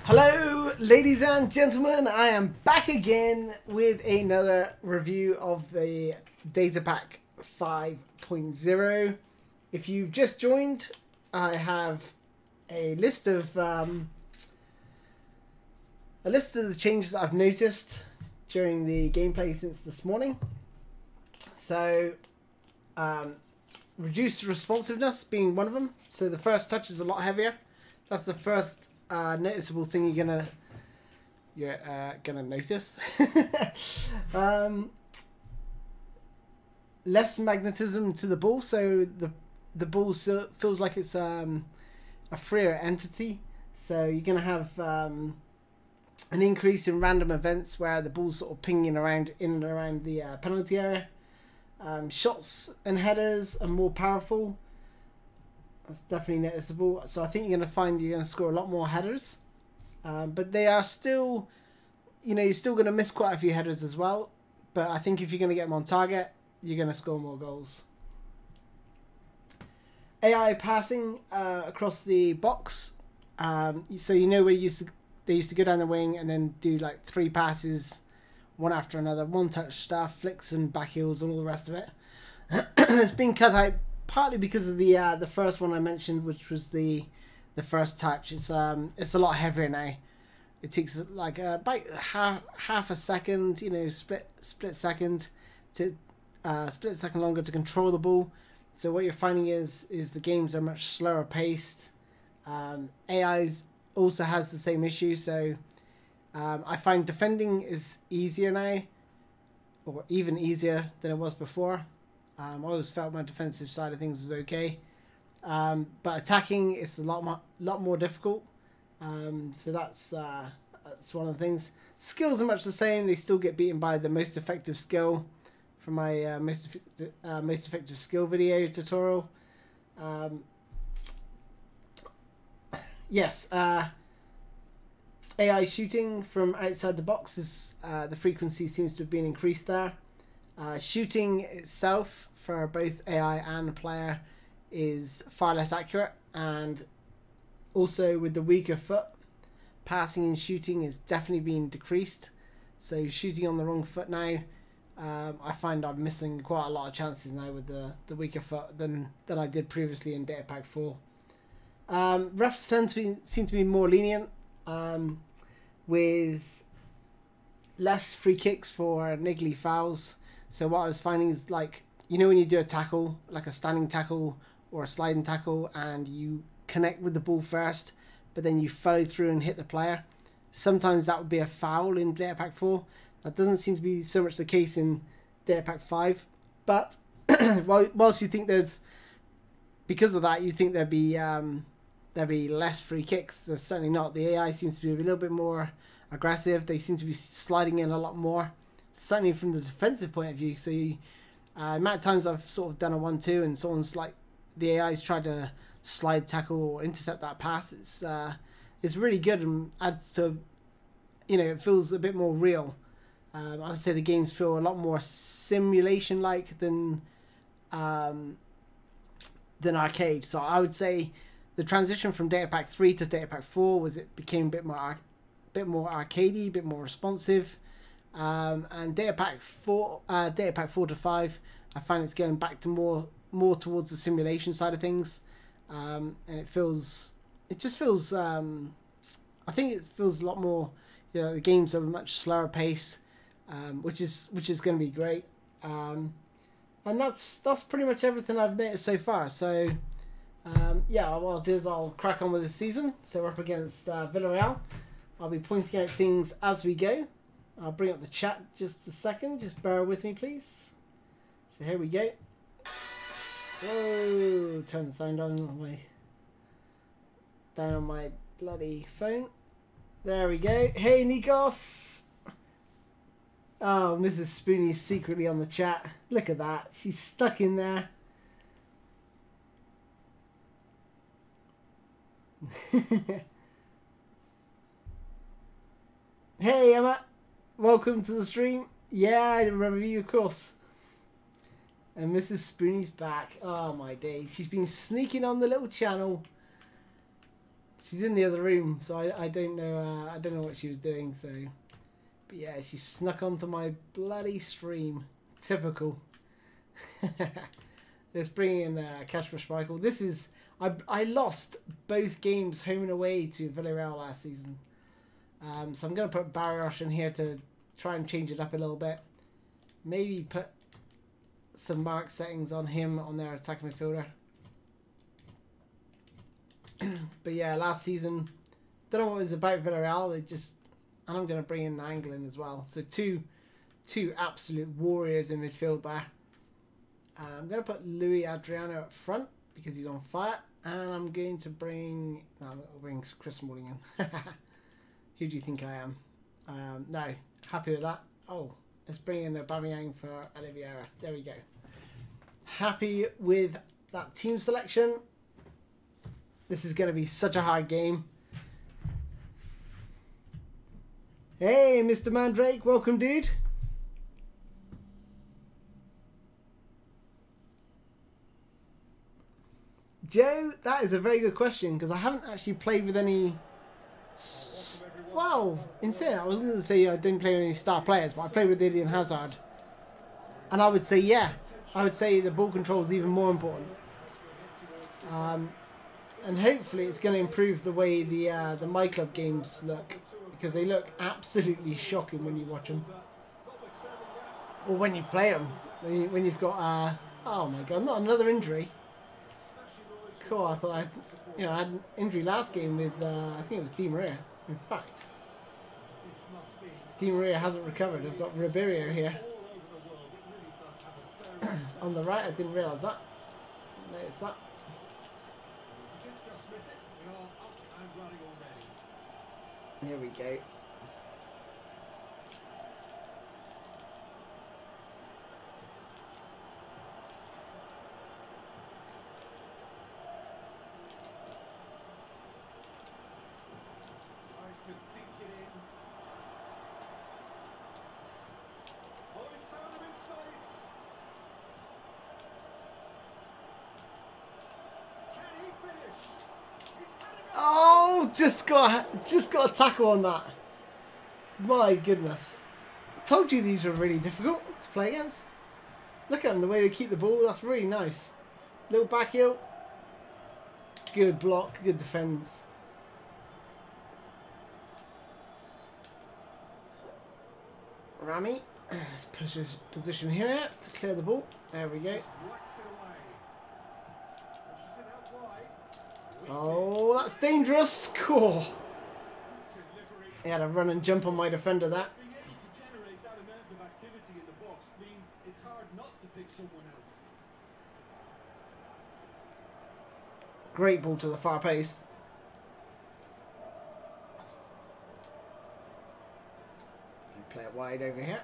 Hello ladies and gentlemen, I am back again with another review of the Data Pack 5.0. If you've just joined, I have a list of the changes that I've noticed during the gameplay since this morning. So reduced responsiveness being one of them. So the first touch is a lot heavier. That's the first noticeable thing you're gonna notice. Less magnetism to the ball, so the ball feels like it's a freer entity. So you're gonna have an increase in random events where the ball's sort of pinging around in and around the penalty area. Shots and headers are more powerful. That's definitely noticeable. So I think you're going to find you're going to score a lot more headers. But they are still, you're still going to miss quite a few headers as well. But I think if you're going to get them on target, you're going to score more goals. AI passing across the box. So where they used to go down the wing and then do like 3 passes, one after another, one touch stuff, flicks and back heels and all the rest of it. It's been cut out partly because of the first one I mentioned, which was the first touch. It's a lot heavier now. It takes like about half a second, split second longer to control the ball. So what you're finding is the games are much slower paced. AI also has the same issue. So I find defending is easier now, or even easier than it was before. I always felt my defensive side of things was okay, but attacking is a lot more difficult. So that's one of the things. Skills are much the same. They still get beaten by the most effective skill from my most effective skill video tutorial. Yes, AI shooting from outside the box is the frequency seems to have been increased there. Shooting itself for both AI and player is far less accurate, and also with the weaker foot, passing and shooting is definitely being decreased. So shooting on the wrong foot now, I find I'm missing quite a lot of chances now with the weaker foot than I did previously in Data Pack 4. Refs seem to be more lenient with less free kicks for niggly fouls. So what I was finding is, like, when you do a tackle, like a standing tackle or a sliding tackle, and you connect with the ball first, but then you follow through and hit the player, sometimes that would be a foul in Data Pack 4. That doesn't seem to be so much the case in Data Pack 5. But whilst you think because of that, you think there'd be less free kicks, there's certainly not. The AI seems to be a little bit more aggressive. They seem to be sliding in a lot more, certainly from the defensive point of view. So amount of times I've sort of done a 1-2 and someone's like, the AI's tried to slide tackle or intercept that pass. It's really good and adds to, it feels a bit more real. I would say the games feel a lot more simulation like than arcade. So I would say the transition from Data Pack 3 to Data Pack 4 was it became a bit more arcadey, a bit more responsive. And Data Pack 4 to 5, I find it's going back to more towards the simulation side of things, and I think it feels a lot more. The games are a much slower pace, which is going to be great. And that's pretty much everything I've noticed so far. So yeah, what I'll do is I'll crack on with this season. So we're up against Villarreal. I'll be pointing out things as we go. I'll bring up the chat just a second. Just bear with me, please. So here we go. Whoa! Turn the sound down on my bloody phone. There we go. Hey, Nikos! Oh, Mrs. Spoony's secretly on the chat. Look at that. She's stuck in there. Hey, Emma. Welcome to the stream. Yeah, I remember you, of course. And Mrs. Spoony's back. Oh my days. She's been sneaking on the little channel. She's in the other room, so I don't know. I don't know what she was doing. So, but yeah, she snuck onto my bloody stream. Typical. Let's bring in Kasper Schmeichel. This is I lost both games home and away to Villarreal last season. So I'm going to put Barrios in here to try and change it up a little bit. Maybe put some mark settings on him on their attacking midfielder. But yeah, last season, don't know what it was about Villarreal. They just, and I'm going to bring in Anglin as well. So two absolute warriors in midfield there. I'm going to put Luis Adriano up front because he's on fire. And I'm going to bring... No, I'll bring Chris Smalling in. Who do you think I am? No, happy with that. Oh, let's bring in Aubameyang for Oliveira. There we go. Happy with that team selection. This is going to be such a hard game. Hey, Mr. Mandrake. Welcome, dude. Joe, that is a very good question because I haven't actually played with any... Wow, insane. I wasn't going to say I didn't play with any star players, but I played with Eden Hazard. And I would say, yeah, I would say the ball control is even more important. And hopefully it's going to improve the way the My Club games look, because they look absolutely shocking when you watch them. Or when you play them. When you've got, oh my god, not another injury. Cool, I thought I had an injury last game with, I think it was Di Maria. In fact, Di Maria hasn't recovered. I've got Ribeiro here. On the right, I didn't realise that. Didn't notice that. Here we go. Oh, just got a tackle on that. My goodness. Told you these were really difficult to play against. Look at them, the way they keep the ball. That's really nice. Little back heel. Good block, good defence. Rami. Let's push his position here to clear the ball. There we go. Oh, that's dangerous. Cool. He had a run and jump on my defender there. Great ball to the far post. Play it wide over here.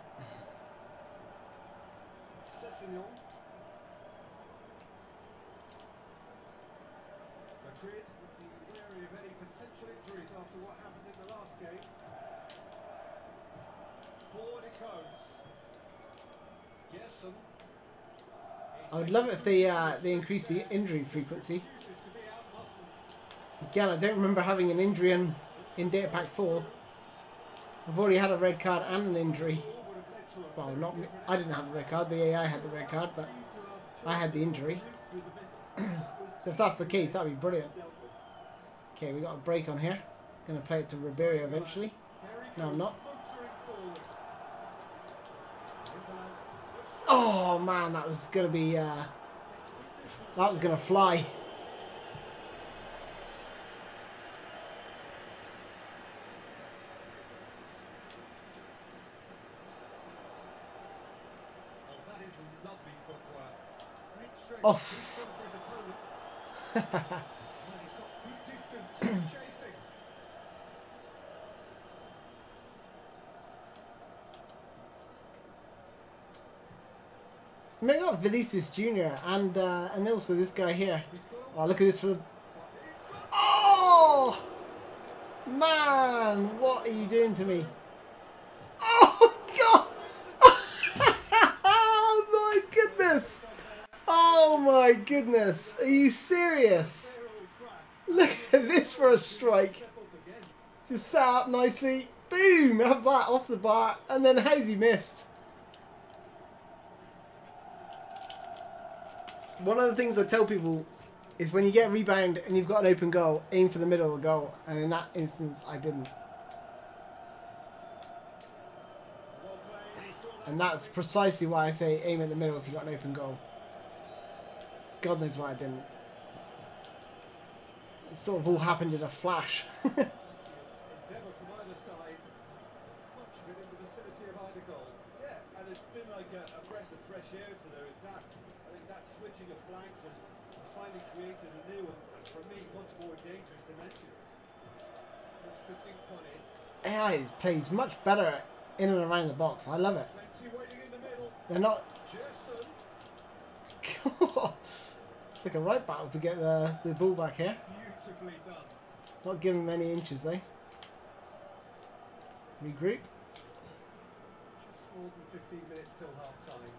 Madrid would be wary of any potential injuries after what happened in the last game. Forward it goes. Gerson. I would love it if they increase the injury frequency. Again, I don't remember having an injury in Data Pack 4. I've already had a red card and an injury. Well, not me. I didn't have the red card. The AI had the red card, but I had the injury. So if that's the case, that'd be brilliant. Okay, we got a break on here. Going to play it to Ribeiro eventually. No, I'm not. Oh man, that was going to be. That was going to fly. Oh. Maybe got Vinicius Jr. and also this guy here. Oh, look at this for the... Oh! Man, what are you doing to me? Oh, God! Oh, my goodness! Oh, my goodness! Are you serious? Look at this for a strike. Settled again. Just set up nicely. Boom! Have that off the bar. And then how's he missed? One of the things I tell people is when you get a rebound and you've got an open goal, aim for the middle of the goal. And in that instance, I didn't. Well played. He saw that. And that's precisely why I say aim at the middle if you've got an open goal. God knows why I didn't. It sort of all happened in a flash. Endeavour from either side. Much of it in the vicinity of either goal. Yeah, and it's been like a breath of fresh air to their attack. I think that switching of flanks has finally created a new and for me much more dangerous dimension. Much to think on it. AI plays much better in and around the box. I love it. Plenty waiting in the middle. They're not... Gerson. It's like a right battle to get the ball back here. Beautifully done. Not giving many inches though. Regroup. Just more than 15 minutes till half time.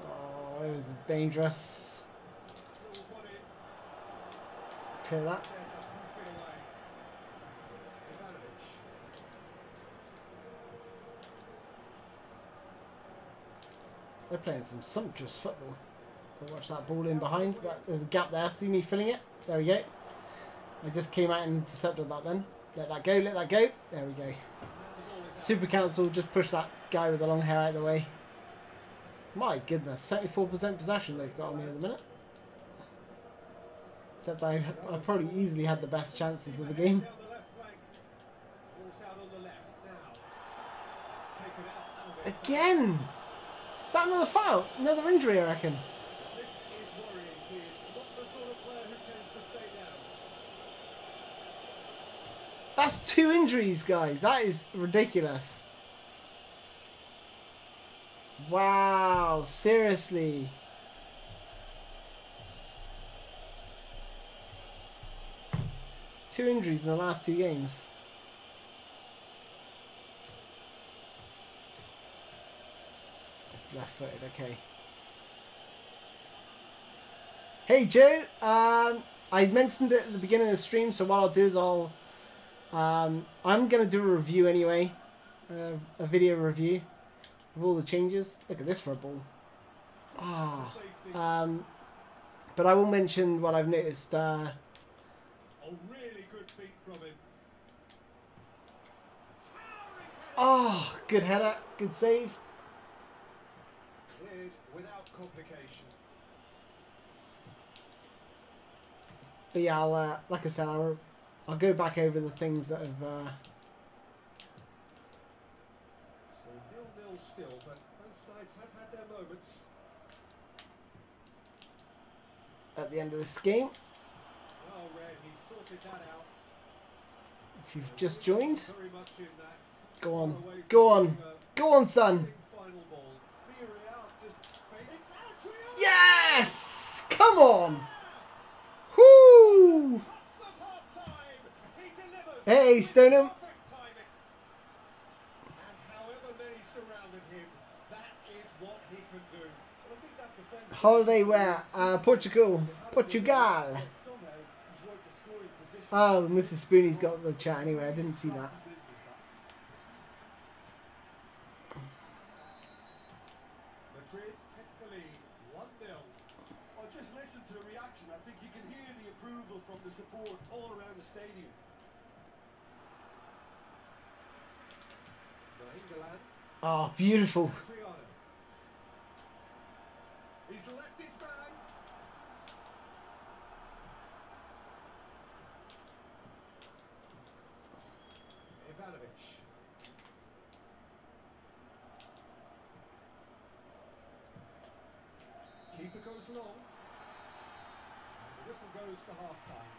Oh, it was dangerous. Draws one in. Clear that. There's a hoof it away. Ivanovic. They're playing some sumptuous football. Go watch that ball in behind. There's a gap there. See me filling it? There we go. I just came out and intercepted that then. Let that go, let that go. There we go. Super Council just pushed that guy with the long hair out of the way. My goodness, 74% possession they've got on me at the minute. Except I probably easily had the best chances of the game. Down the left flank. Ball's out on the left now. It's taken out now. Again! Is that another foul? Another injury, I reckon. This is worrying. He is not the sort of player who tends to stay down. That's 2 injuries, guys. That is ridiculous. Wow, seriously. Two injuries in the last 2 games. It's left-footed, okay. Hey Joe, I mentioned it at the beginning of the stream, so what I'll do is I'm gonna do a review anyway, a video review of all the changes. Look at this for a ball. But I will mention what I've noticed. A really good feat from him. Oh, good header, good save. Cleared without complication. But yeah, I'll like I said, I'll go back over the things that have. So 0-0 still, but both sides have had their moments. At the end of this game. Well read, he sorted that out. If you've just joined, Very much in that. go on, go on, go on, son. Final ball. Real just it's out. Yes, come on. Whoo! Hey, Stoneham. Holiday where? Portugal. Portugal. Oh, Mrs. Spoony's got the chat anyway. I didn't see that. Madrid take the lead 1-0. Oh, just listen to the reaction. I think you can hear the approval from the support all around the stadium. Oh, beautiful. He's left his man. Ivanovic. Keeper goes long. And the whistle goes for half time.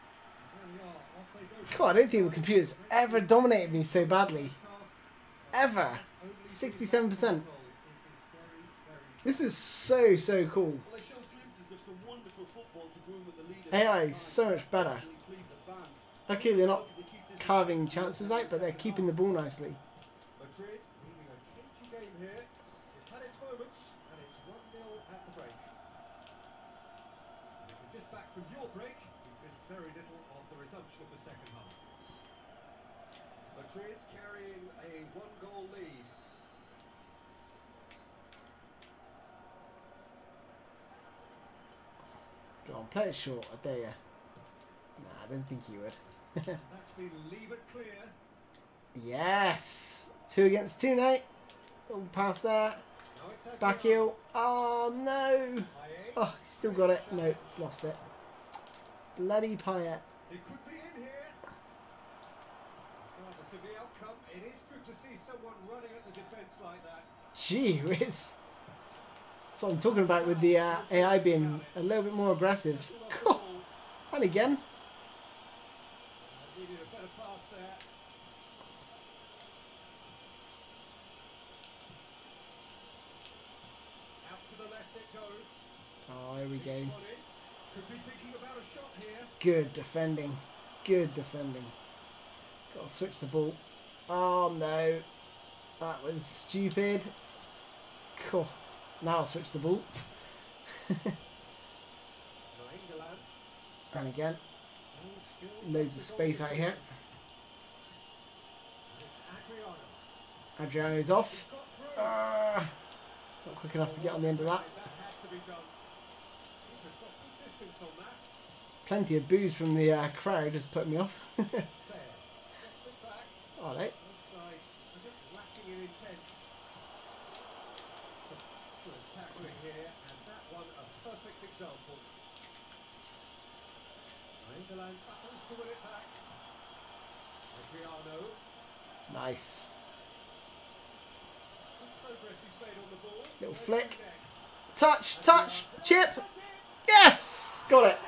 There we are. Off they go. God, I don't think the computer's ever dominated me so badly. Ever. 67%. This is so cool. AI is so much better. Okay, they're not carving chances out, but they're keeping the ball nicely. Madrid leading a cagey game here. It's had its moments, and it's 1-0 at the break. And if you're just back from your break, you've very little of the resumption of the second half. Madrid carrying a one-goal lead. Go on, play it short, I dare you. Nah, I didn't think you would. That's been leave it clear. Yes! 2 against 2 now. Oh, pass there. Back heel. Oh, no! Oh, he's still got it. No, lost it. Bloody Payet. It could be in here. Regardless of the outcome, it is good to see someone running at the defence like that. Gee whiz. That's what I'm talking about with the AI being a little bit more aggressive. And again. Needed a better pass there. Out to the left it goes. Oh, here we go. Could be thinking about a shot here. Good defending. Good defending. Got to switch the ball. Oh, no. That was stupid. Cool. Now I'll switch the ball. And again. Loads of space out here. Adriano's off. Not quick enough to get on the end of that. Plenty of boos from the crowd just putting me off. Alright. Nice. Little flick. Touch, touch, chip. Yes! Got it.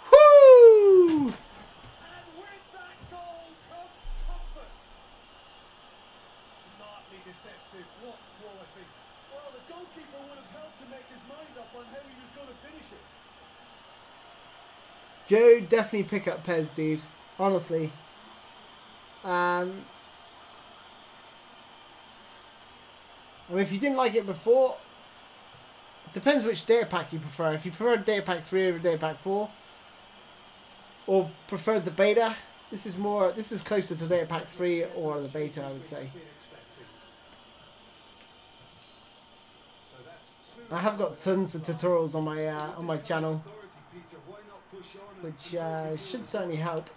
Woo! And with that goal comes comfort. Smartly deceptive, what quality. Well, the goalkeeper would have helped to make his mind up on how he was going to finish it. Joe, definitely pick up PES, dude. Honestly. I mean, if you didn't like it before, it depends which data pack you prefer. If you prefer data pack 3 over data pack 4, or prefer the beta, this is closer to data pack 3 or the beta, I would say. I have got tons of tutorials on my channel, which should certainly help.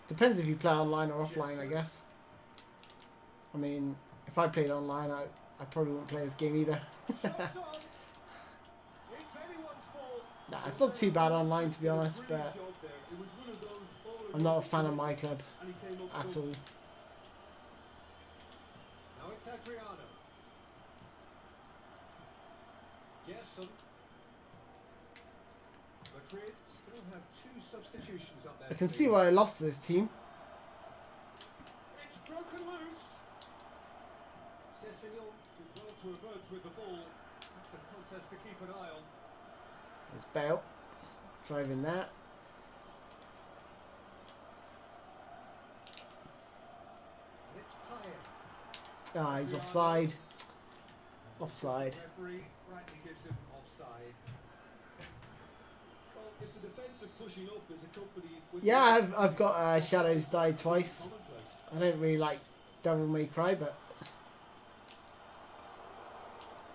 Depends if you play online or offline, I guess. I mean, if I played online, I probably wouldn't play this game either. Nah, it's not too bad online, to be honest, but I'm not a fan of my club at all. Now it's Adriano. Gerson. Madrid still have 2 substitutions up there. I can see why I lost to this team. It's broken loose. Cecil did well to emerge with the ball. That's a contest to keep an eye on. There's Bale. Driving that. It's Payet. Ah, he's offside. Offside. Referee rightly gives him offside. Well, if the defence are pushing up, there's a company. Yeah, I've got Shadows Die twice. I don't really like Devil May Cry, but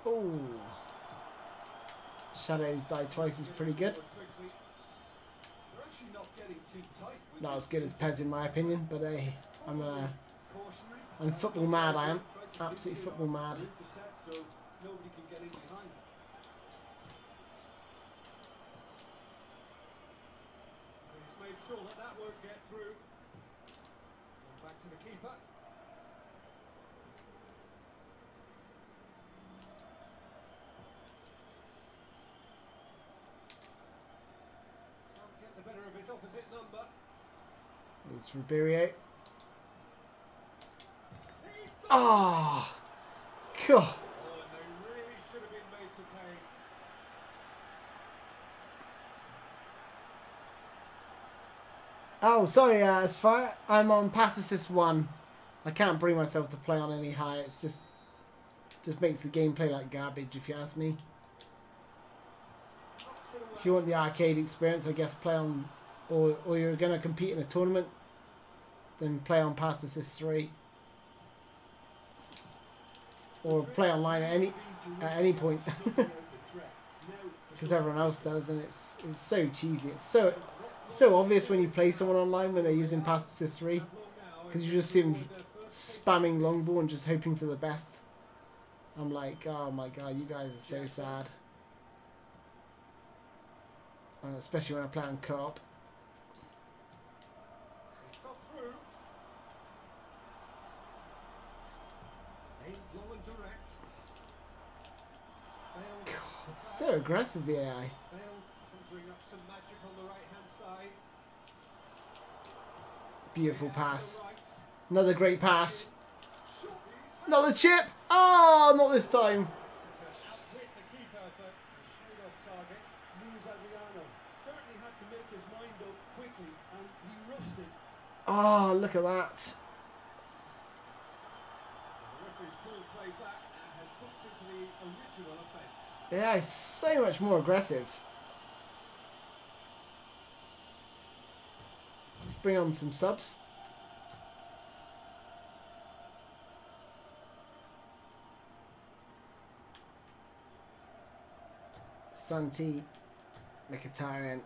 oh, Shadows Die Twice is pretty good. Not as good as PES in my opinion, but hey, I'm football mad. I am absolutely football mad. Made sure that won't get through. Back to the keeper. Can't get the better of his opposite number. It's Ribeiro. Ah, oh, God. Oh, and they really should have been made to pay. Oh, sorry, as far I'm on pass assist 1. I can't bring myself to play on any higher. It's just makes the gameplay like garbage, if you ask me. If you want the arcade experience, I guess play on, or you're going to compete in a tournament, then play on Pass Assist 3. Or play online at any point. Because everyone else does, and it's so cheesy. It's so obvious when you play someone online when they're using Pass Assist 3. Because you just see them spamming long ball and just hoping for the best. I'm like, oh my god, you guys are so sad. Especially when I play on co-op. So aggressive, the AI. Beautiful pass. Another great pass. Not the chip. Oh, not this time. Oh, look at that. Yeah, it's so much more aggressive. Let's bring on some subs. Santi, Mkhitaryan.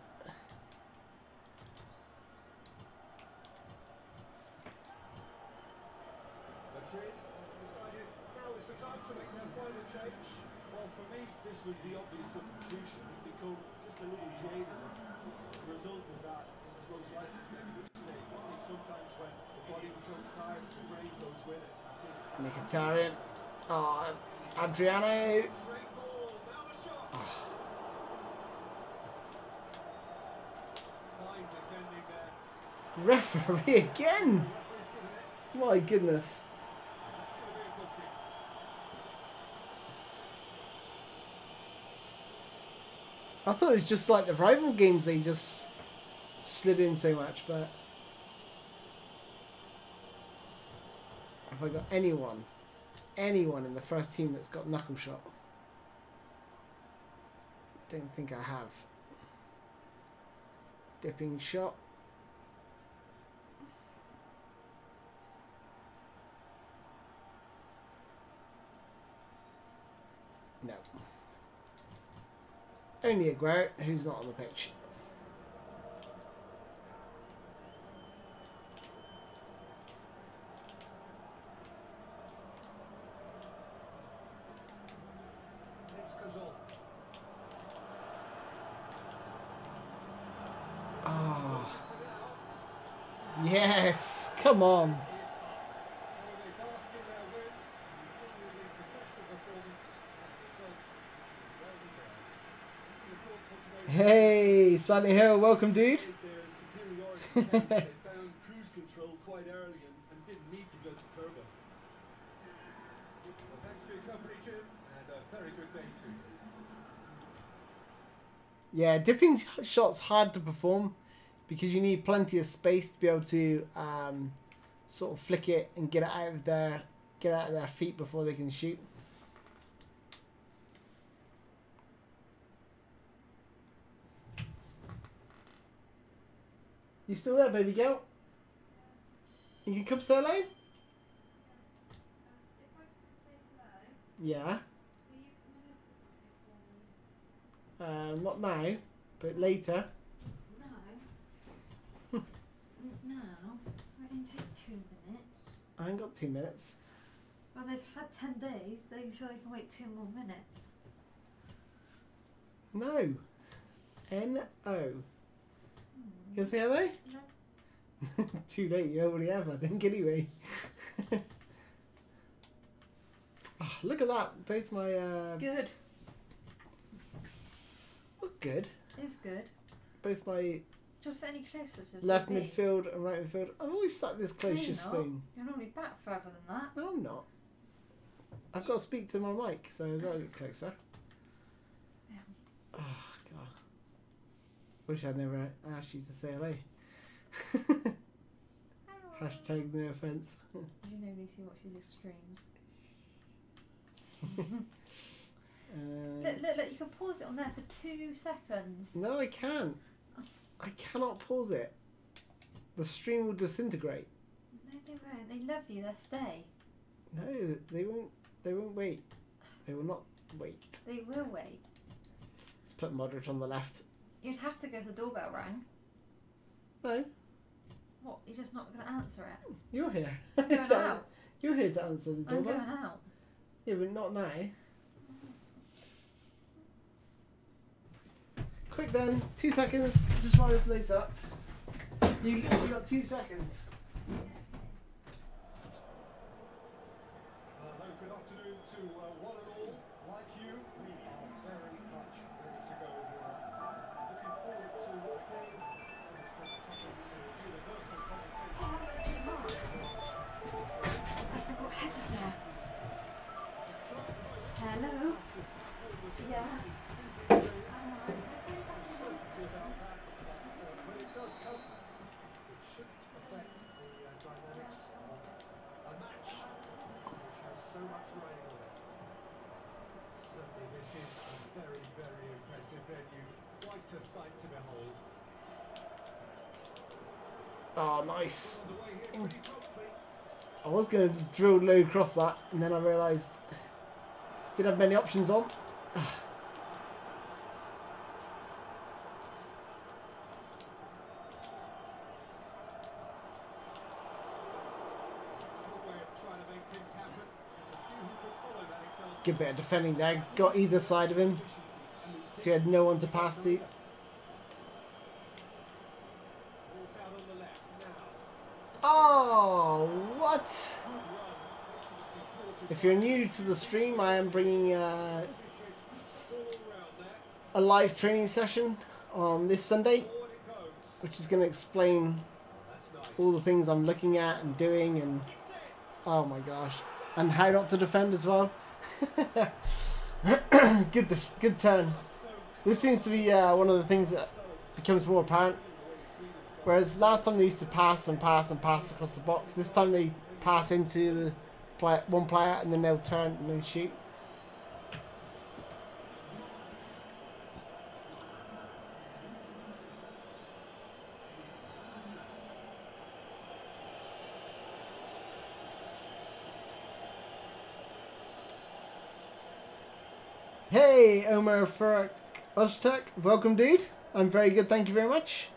Madrid decided now is the time to make their final change. Well, for me, this was the obvious substitution. It became just a little jaded. As a result of that, it was most likely to make a mistake. I think sometimes when the body becomes tired, the brain goes with it. Mkhitaryan. Oh, Adriano. Oh. Referee again. My goodness. I thought it was just like the rival games, they just slid in so much, but have I got anyone in the first team that's got knuckle shot? Don't think I have. Dipping shot. No. Only Aguero, who's not on the pitch. Oh. Yes, come on. Hey, Sunny Hill, welcome, dude. They found cruise control quite early and didn't need to go to turbo. Well, thanks for your company, Jim, and a very good day too. Yeah, dipping shots hard to perform because you need plenty of space to be able to sort of flick it and get it out of their feet before they can shoot. You still there, baby girl? You can come say hello? Yeah. Not now, but later. No. No. It didn't take 2 minutes. I ain't got 2 minutes. Well, they've had 10 days. So you sure they can wait 2 more minutes? No. N-O. You can say hello? No. Too late, you already have, I think, anyway. Oh, look at that. Both my... Good. Look good. It's good. Both my Just any closer to left midfield and right midfield. I've always sat this close to Spoon. You're normally back further than that. No, I'm not. I've got to speak to my mic, so I've got to get closer. Yeah. Oh, God. Wish I'd never asked you to say hello. Hashtag no offence. You know Lucy watches your streams. Look, you can pause it on there for 2 seconds. No, I can't. I cannot pause it. The stream will disintegrate. No, they won't. They love you. They'll stay. No, they won't. They won't wait. They will not wait. They will wait. Let's put Modric on the left. You'd have to go if the doorbell rang. No. What? You're just not going to answer it? You're here. I'm going out. You're here to answer the I'm doorbell. going out. Yeah, but not now. Quick then, 2 seconds, just while this loads up. You literally got 2 seconds. Hello, good afternoon to one and all. Like you, we are very much ready to go here. Looking forward to a game that has got something universal conversation. I forgot Heather's there. Hello? Yeah. When it does come, it shouldn't affect the dynamics of a match which has so much riding on it. Certainly this is a very, very impressive venue. Quite a sight to behold. Oh, nice. On the way here pretty promptly. I was going to drill low across that, and then I realised didn't have many options on. Good bit of defending there. Got either side of him, so he had no one to pass to. Oh, what? If you're new to the stream, I am bringing a live training session on this Sunday, which is going to explain all the things I'm looking at and doing, and oh my gosh, and how not to defend as well. Good turn. This seems to be one of the things that becomes more apparent. Whereas last time they used to pass and pass and pass across the box, this time they pass into the one player and then they'll turn and then shoot. Hey, Omar for Oztek. Welcome, dude. I'm very good, thank you very much.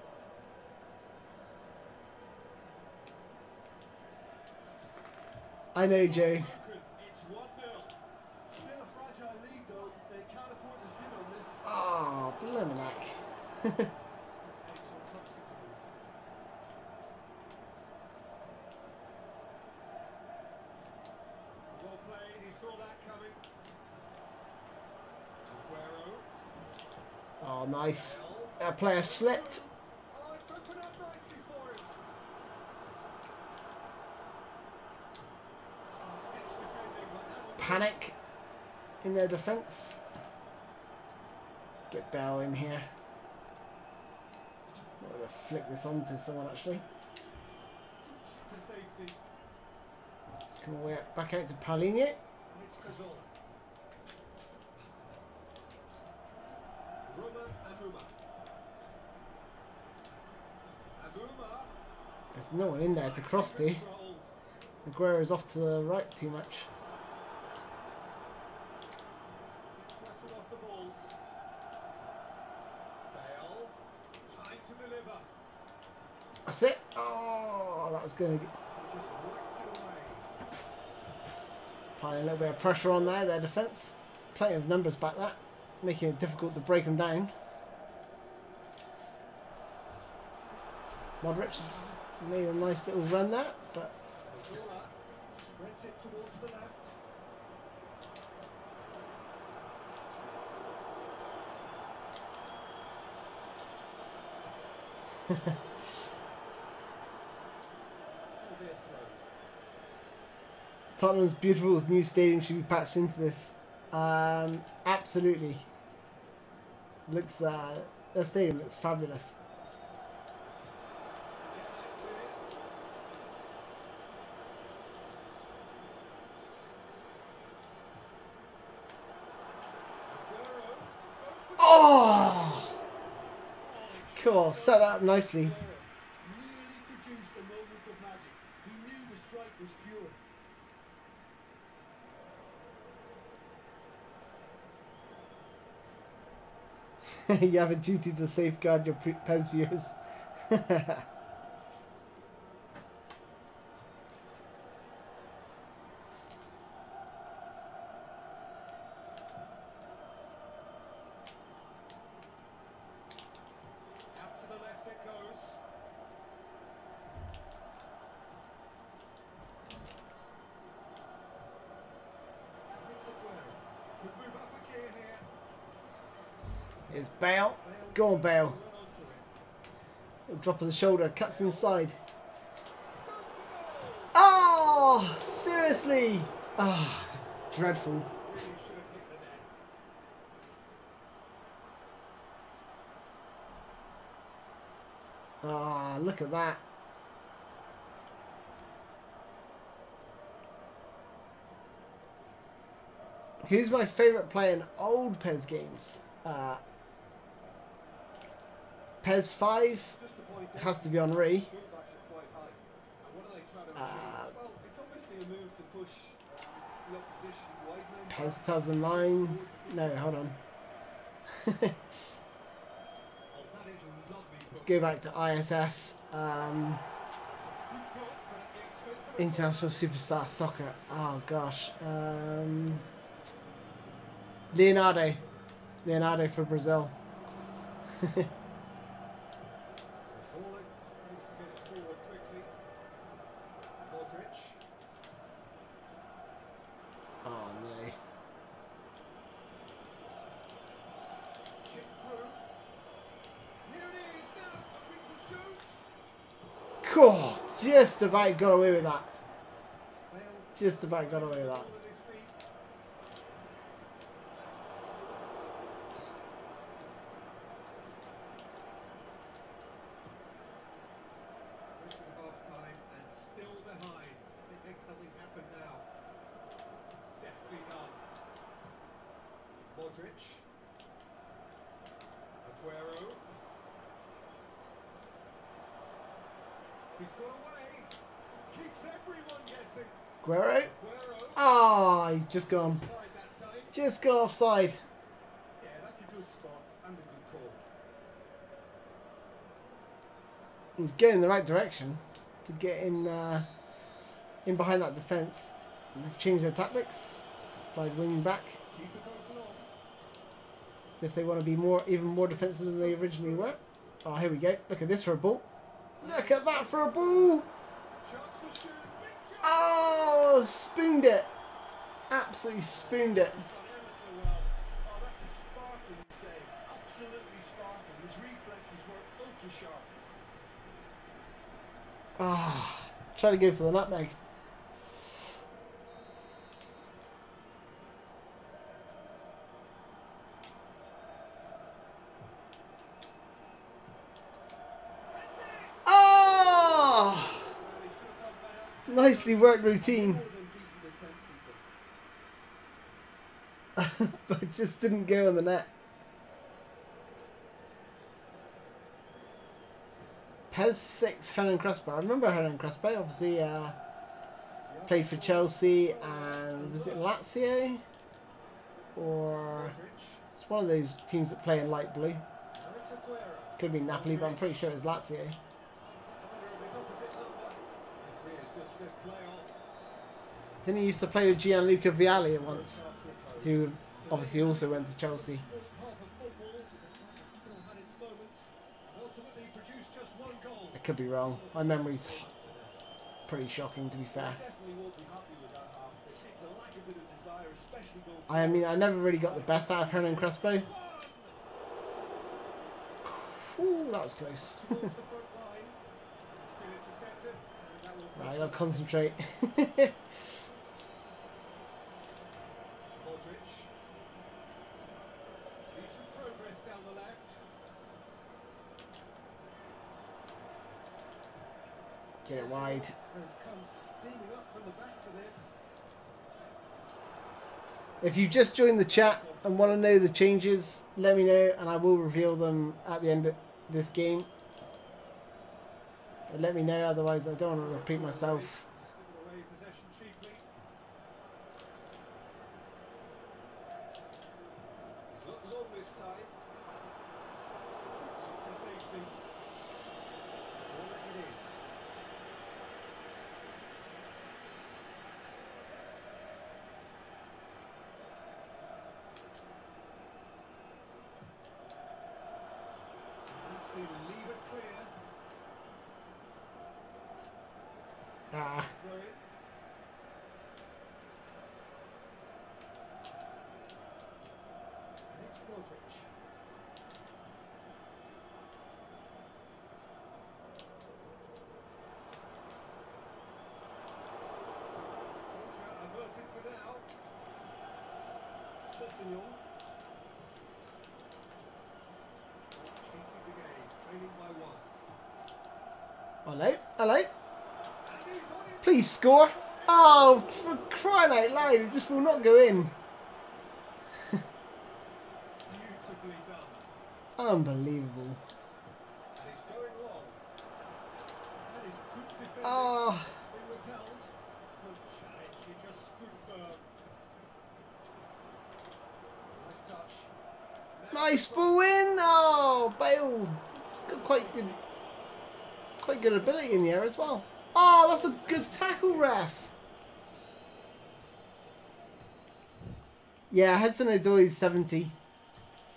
I know, Joe. It's 1-0. Still a fragile lead though. They can't afford to sit on this. Oh, Blumenack. Well played, he saw that coming. Aguero. Oh, nice. That player slipped. Oh, it's opened up nicely for him. Oh, stitch defending, but that'll do. Panic in their defence. Let's get Bell in here. I'm going to flick this onto someone actually. For safety. Let's come away back out to Paulinho. Mitch Cazorla. Roma Amuma. Amuma. There's no one in there to cross to. Controlled. Aguero's off to the right too much. Wrestled off the ball. Bale. Time to deliver. That's it. Oh, that was going to He just whacks it away. apply a little bit of pressure on there, their defence. Plenty of numbers back there, making it difficult to break them down. Modric has made a nice little run there, but Cazorla spreads it towards the left. That'll be a throw. Tottenham's beautiful new stadium should be patched into this. Absolutely. Looks their stadium looks fabulous. Cool, set that up nicely. Really produced a moment of magic. He knew the strike was pure. You have a duty to safeguard your PES viewers. It's Bale. Go on, Bale. Drop of the shoulder. Cuts inside. Oh! Seriously! Oh, it's dreadful. Ah, oh, look at that. Who's my favourite player in old PES games? PES 5 has to be Henri. PES 2009. No, hold on. Let's go back to ISS. International Superstar Soccer. Oh gosh. Leonardo for Brazil. Oh no. Cool. Just about got away with that. Just about got away with that. Modric. Aguero. He's gone away. Keeps everyone guessing. Aguero. Ah, oh, he's just gone. Just gone offside. Yeah, that's a good spot and a good call. He's going in the right direction to get in behind that defence. They've changed their tactics. Applied wing back. Keep the person on. So if they want to be even more defensive than they originally were. Oh, here we go. Look at this for a ball. Look at that for a ball. Oh, spooned it. Absolutely spooned it. Oh, that's a sparkling save. Absolutely sparkling. His reflexes were ultra sharp. Ah, try to go for the nutmeg. Nicely worked routine. But it just didn't go in the net. PES 6 Hernan Crespo. I remember Hernan Crespo. Obviously played for Chelsea and was it Lazio? Or it's one of those teams that play in light blue. Could be Napoli, but I'm pretty sure it's Lazio. Didn't he used to play with Gianluca Vialli once, who obviously also went to Chelsea. I could be wrong. My memory's pretty shocking, to be fair. I mean, I never really got the best out of Hernan Crespo. Ooh, that was close. Right, I gotta concentrate. Get it wide. If you just joined the chat and want to know the changes, let me know and I will reveal them at the end this game. But let me know, otherwise I don't want to repeat myself. Given away possession cheaply. He's looked long this time. To safety. Well, it is. That's been leave it clear. Ah, Throw it. And it's Modric. Danger averted for now. Sammuel. Chasing the game, trailing by one. hello, hello. And he's on it. Please score. Oh, for crying out loud, it just will not go in. Beautifully done. Unbelievable. And it's going long. That is good defending. Oh, They repelled. Good challenge. He just stood firm. Nice touch. Now nice ball in. Oh, Bale. It's got quite good ability in the air as well. Oh, that's a good tackle, ref. Yeah, Hudson-Odoi's 70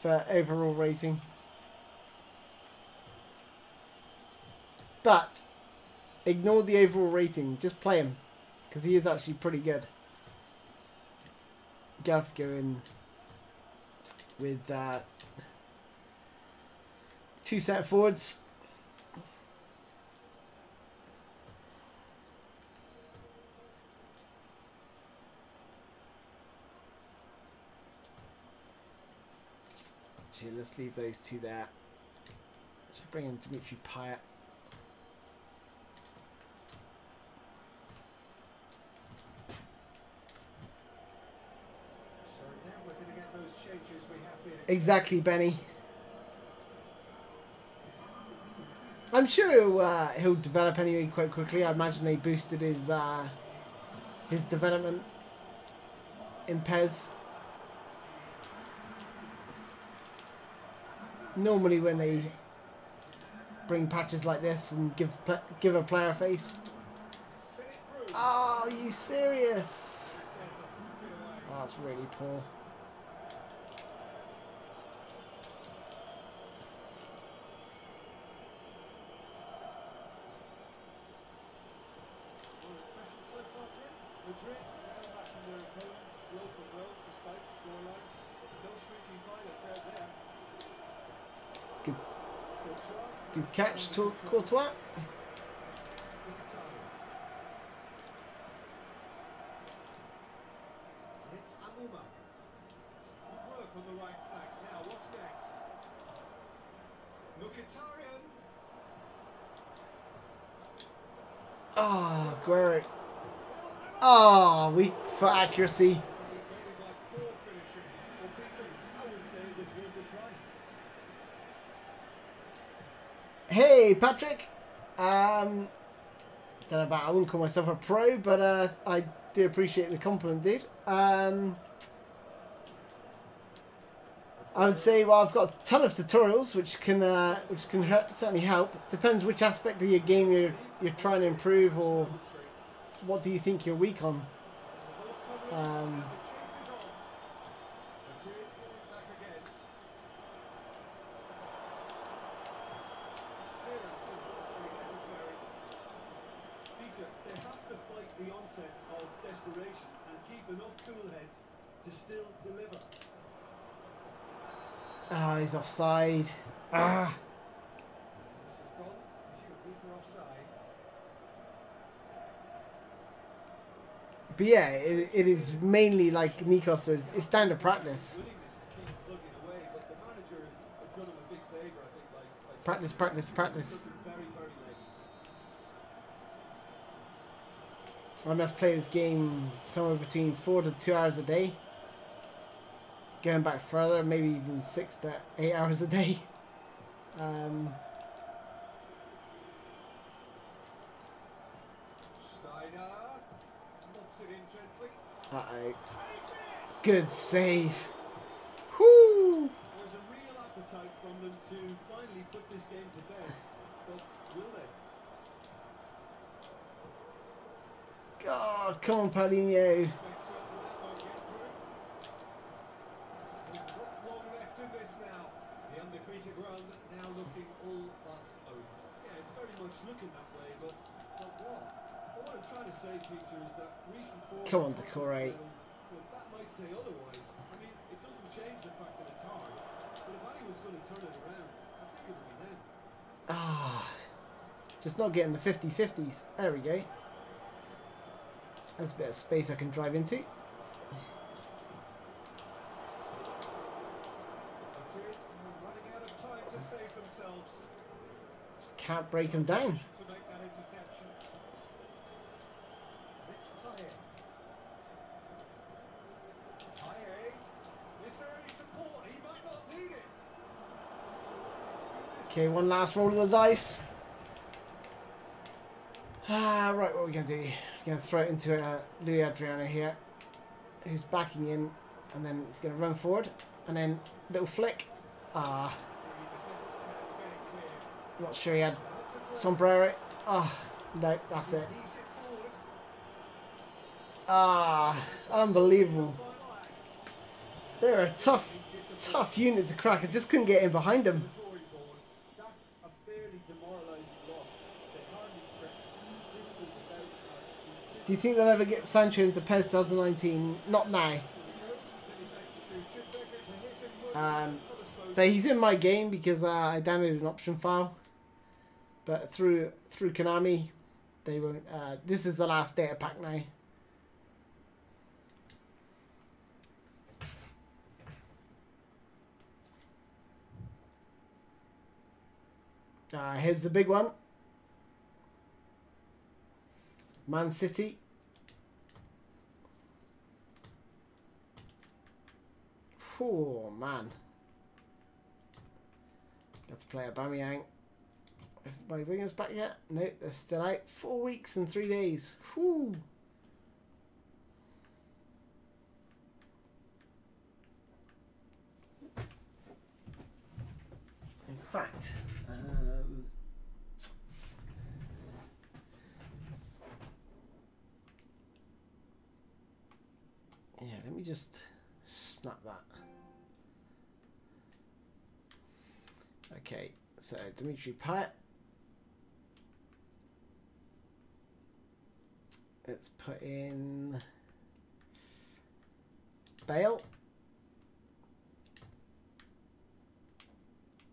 for overall rating. But ignore the overall rating. Just play him, because he is actually pretty good. Gav's going with two centre forwards. Actually, let's leave those two there. Should bring in Dimitri Payet. So now we're going to get those changes we have been. Exactly, Benny. I'm sure he'll develop anyway quite quickly. I imagine they boosted his development in PES. Normally when they bring patches like this and give a player a face. Spin it through. Oh, are you serious? Oh, that's really poor. So far, Jim. Madrid now matching their opponents blow for blow despite the scoreline. No shrinking violence out there. Good, Courtois. good catch to Courtois. Mkhitaryan. It's Amuma. Good work on the right flank. Now, what's next? Mkhitaryan. Oh, Guerrero. Oh, weak for accuracy. Maybe by poor finishing. Well, Peter, I would say it was worth a try. Hey, Patrick. Don't know about. I wouldn't call myself a pro, but I do appreciate the compliment, dude. I would say, well, I've got a ton of tutorials which can certainly help. Depends which aspect of your game you're trying to improve, or what do you think you're weak on. They have to fight the onset of desperation and keep enough cool heads to still deliver. Ah, he's offside. Ah. But yeah, it is mainly like Nikos says, it's down to practice. Practice, practice, practice. I must play this game somewhere between 4 to 2 hours a day. Going back further, maybe even 6 to 8 hours a day. Uh-oh. Good save. Whoo! There's a real appetite from them to finally put this game to bed, but will they? God, come on, Paulinho. Not long left in this now. The undefeated run now looking all but over. Yeah, it's very much looking that way, but what? What I'm trying to say, Peter, is that recent form. Come on, Decore. Well, that might say otherwise. I mean, it doesn't change the fact that it's hard. But if anyone's going to turn it around, I think it will be them. Ah, just not getting the 50-50s. There we go. That's a bit of space I can drive into. Running out of time to save themselves. Just can't break them down. To make that interception. It's Paye. Paye. Is there any support? He might not need it. Okay, one last roll of the dice. Right, what are we going to do? We're going to throw it into Luis Adriano here, who's backing in, and then he's going to run forward, and then little flick. Ah, not sure he had sombrero. Ah, no, that's it. Ah, unbelievable. They're a tough unit to crack. I just couldn't get in behind them. Do you think they'll ever get Sancho into PES 2019? Not now. But he's in my game because I downloaded an option file. But through Konami, they won't. This is the last data pack now. Here's the big one. Man City. Oh man. Let's play Aubameyang. Have my wingers back yet? No, they're still out. 4 weeks and 3 days. Whew. In fact, yeah, let me just snap that. Okay, so Dimitri Payet. Let's put in Bale.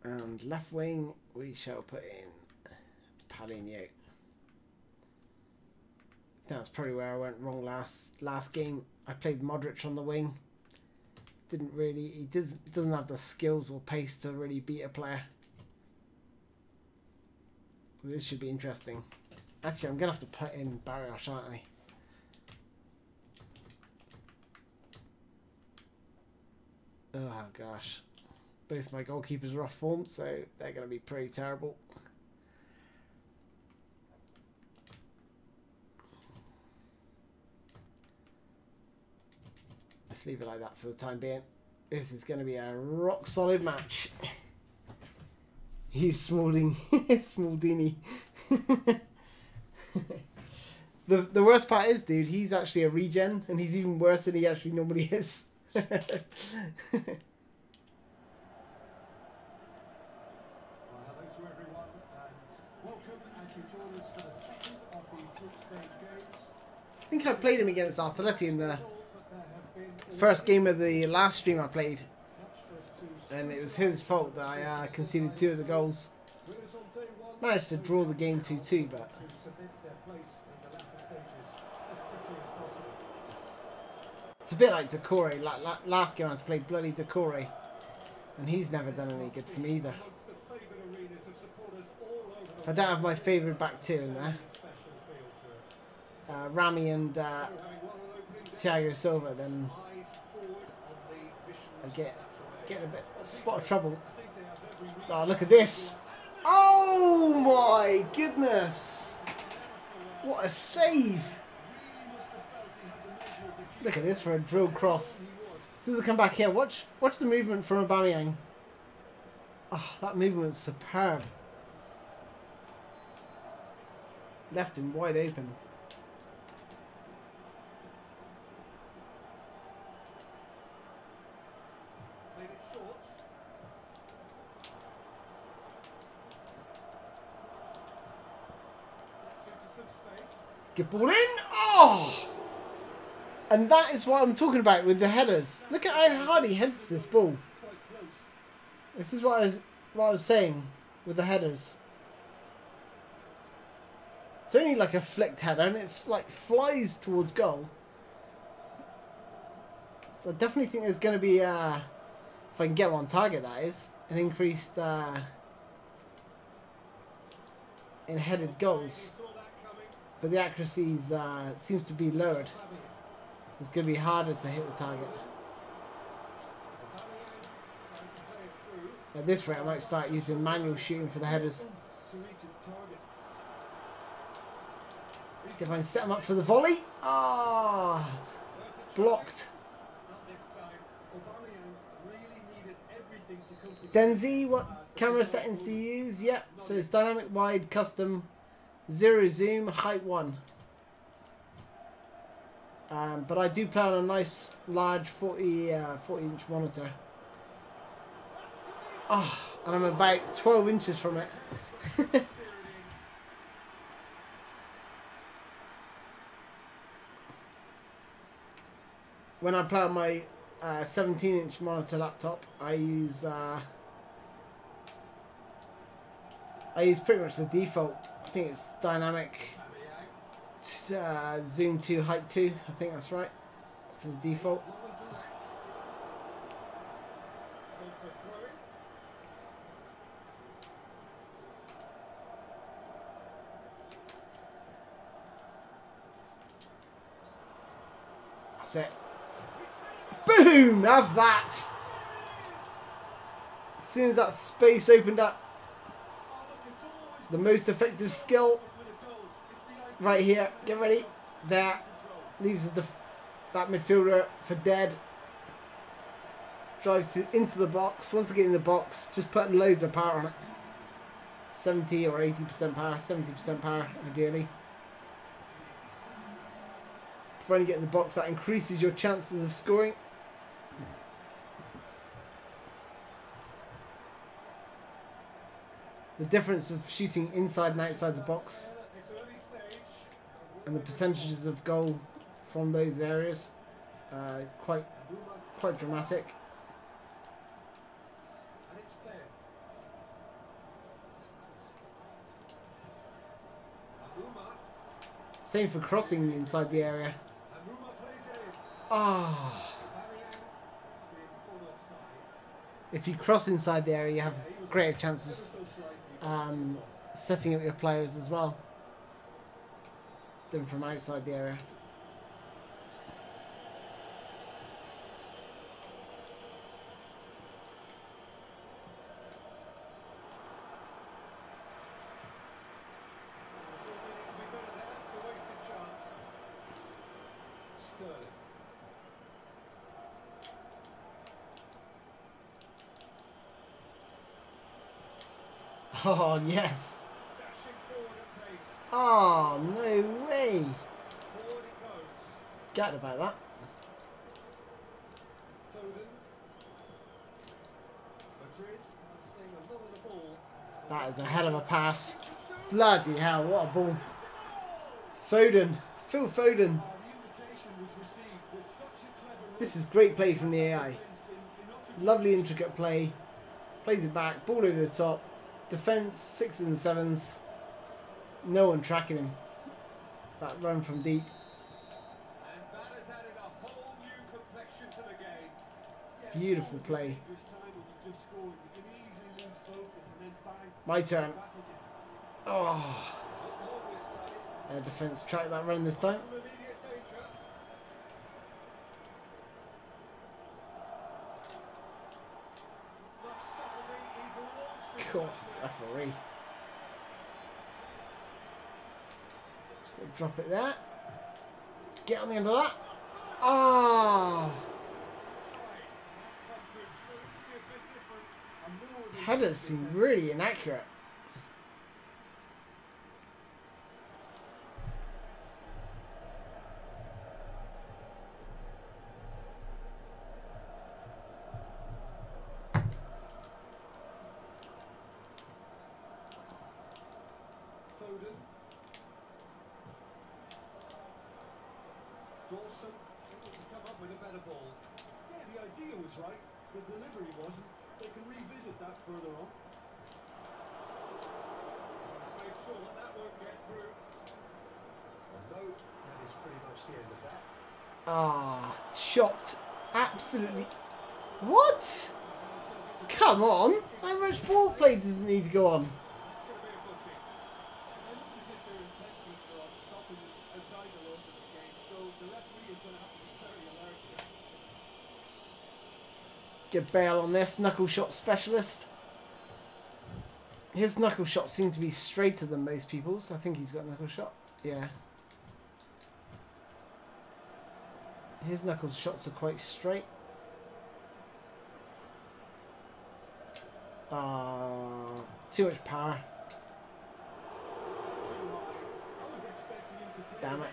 And left wing, we shall put in Paulinho. That's probably where I went wrong last game. I played Modric on the wing. He doesn't have the skills or pace to really beat a player. Well, this should be interesting. Actually, I'm gonna have to put in Barrios, aren't I? Oh gosh. Both my goalkeepers are off form, so they're going to be pretty terrible. Let's leave it like that for the time being. This is going to be a rock solid match. You Smalling, Smaldini. The worst part is, dude, he's actually a regen, and he's even worse than he actually normally is. I think I played him against Atleti in the first game of the last stream I played, and it was his fault that I conceded 2 of the goals. Managed to draw the game 2-2, but it's a bit like Decore. Last game I had to play bloody Decore, and he's never done any good for me either. If I don't have my favourite back 2 in there, Rami and Thiago Silva, then I get a bit spot of trouble. Oh, look at this. Oh my goodness. What a save. Look at this for a drill cross. As soon as I come back here, watch the movement from Aubameyang. Oh, that movement's superb. Left him wide open. Get ball in. Oh! And that is what I'm talking about with the headers. Look at how hard he heads this ball. This is what I was saying with the headers. It's only like a flicked header and it like flies towards goal. So I definitely think there's going to be, if I can get one target, that is, an increased in headed goals. But the accuracy seems to be lowered. So it's going to be harder to hit the target. At this rate, I might start using manual shooting for the headers. See if I can set them up for the volley. Ah, blocked. Denzi, what camera settings to use? Yep, so it's dynamic wide, custom, 0 zoom, height 1. But I do play on a nice large 40-inch monitor. Ah, and I'm about 12 inches from it. When I play on my 17-inch monitor laptop, I use pretty much the default. I think it's dynamic zoom 2, height 2. I think that's right for the default. That's it. Boom! Have that! As soon as that space opened up, the most effective skill right here. Get ready. There. Leaves that midfielder for dead. Drives into the box. Once I get in the box, just putting loads of power on it. 70 or 80% power. 70% power, ideally. When you get in the box, that increases your chances of scoring. The difference of shooting inside and outside the box and the percentages of goal from those areas, quite dramatic. Same for crossing inside the area. Ah. If you cross inside the area, you have greater chances setting up your players as well than from outside the area. Oh, yes. Oh, no way. Gutted about that. That is a hell of a pass. Bloody hell, what a ball. Foden. Phil Foden. This is great play from the AI. Lovely intricate play. Plays it back. Ball over the top. Defense, 6s and 7s. No one tracking him. That run from deep. Beautiful play. My turn. Oh. Defense tracked that run this time. Cool. Referee. Just gonna drop it there. Get on the end of that. Ah! Headers seem really inaccurate. Dawson able to come up with a better ball. Yeah, the idea was right. The delivery wasn't. They can revisit that further on. Let's make sure that that won't get through. No, that is pretty much the end of that. Ah, chopped. Absolutely. What? Come on. How much ball play does it need to go on? Get Bale on this, knuckle shot specialist. His knuckle shots seem to be straighter than most people's. I think he's got a knuckle shot. Yeah. His knuckle shots are quite straight. Too much power. Damn it.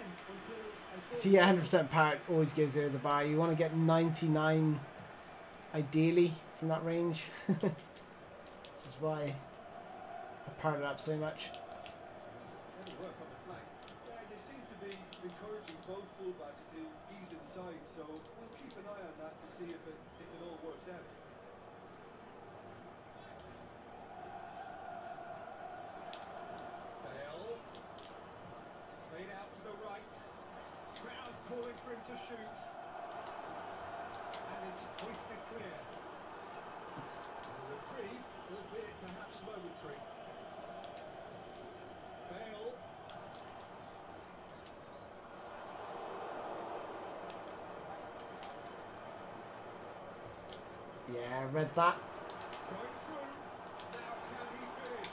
If you get 100% power, it always goes over the bar. You want to get 99 ideally from that range. This is why I powered it up so much. They seem to be encouraging both fullbacks to ease inside, so we'll keep an eye on that to see if it all works out. Bale played out to the right. Crowd calling for him to shoot. And it's hoisted clear. Retrieve, albeit perhaps momentary. Bale. Yeah, I read that. Going through. Now can he finish?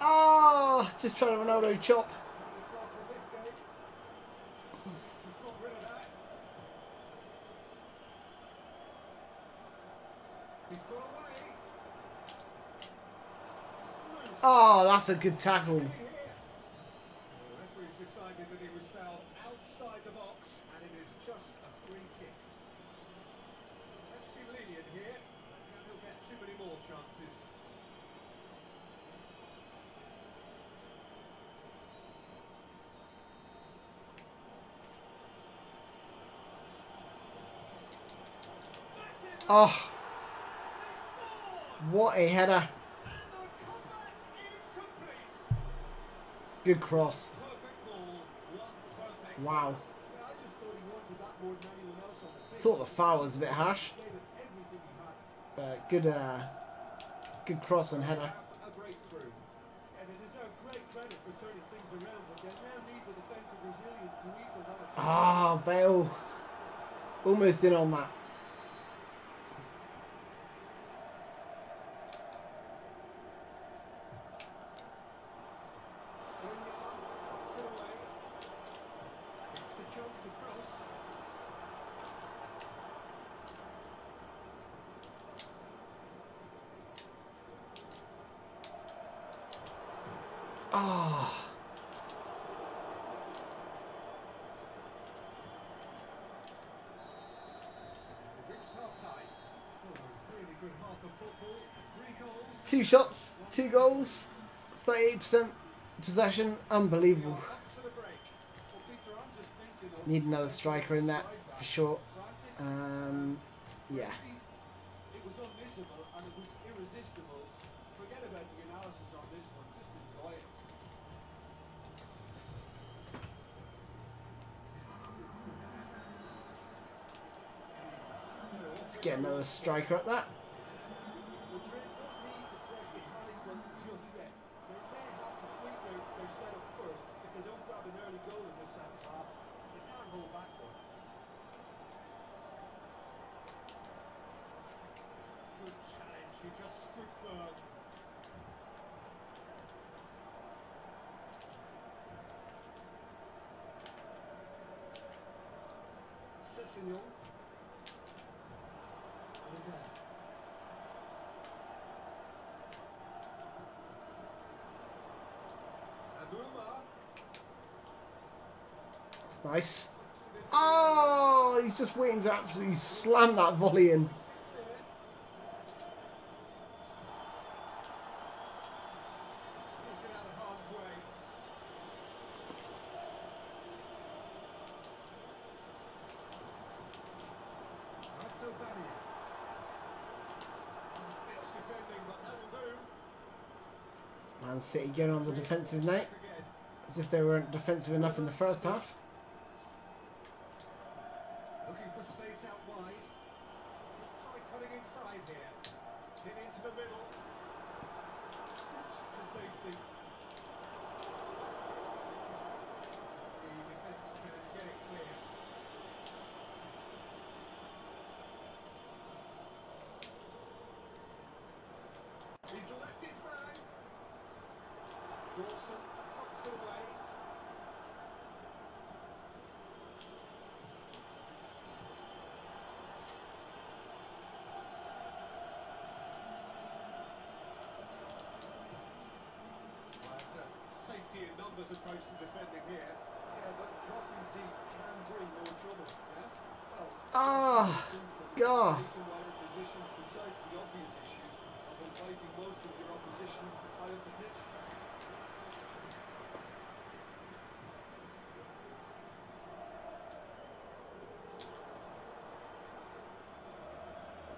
Oh, just trying to Ronaldo chop. He's gone from this game. He's got rid of that. He's got away. Oh, that's a good tackle. The referee's decided that he was fouled outside the box, and it is just a free kick. Let's be lenient here. He'll get too many more chances. Oh, what a header. And the comeback is complete. Good cross. Perfect ball. One perfect. Wow. Yeah, I just thought he wanted that more than anyone else on the team. Thought the foul was a bit harsh, Gave it everything he had. but good cross and header. A breakthrough. And they deserve great credit for turning things around, but they now need the defensive resilience to equal that attack. Ah, Bale. Almost in on that. Ah. Two shots, 2 goals, 38% possession, unbelievable. Need another striker in that for sure. Yeah. It was unmissable and it was irresistible. Forget about the analysis on this one, just enjoy it. Let's get another striker at that. Madrid don't need to press the panic button just yet. They may have to tweak their setup first if they don't grab an early goal in the second half. They can't hold back though. Good challenge, he just stood firm. Gentilhomme. That's nice. Oh, he's just waiting to absolutely slam that volley in. Man City going on the defensive now, as if they weren't defensive enough in the first half. Looking for space out wide. Try cutting inside here. Hit into the middle. To safety. The defence can get it clear. He's left his man. Dawson knocks it away. Safety in numbers approach to defending here. Yeah, but dropping deep can bring more trouble. Yeah? Well, Ah, God. positions besides the obvious issue of inviting most of your opposition high up the pitch.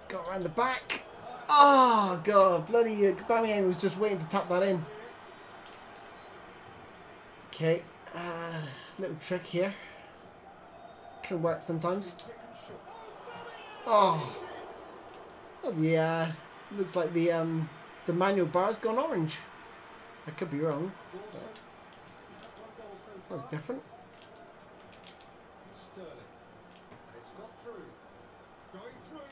Got around the back. Oh, God. Bloody Aubameyang was just waiting to tap that in. Okay. Little trick here. Can work sometimes. Oh. Oh, yeah. Looks like the manual bar's gone orange. I could be wrong. That was different. Sterling. It's got through. Going through.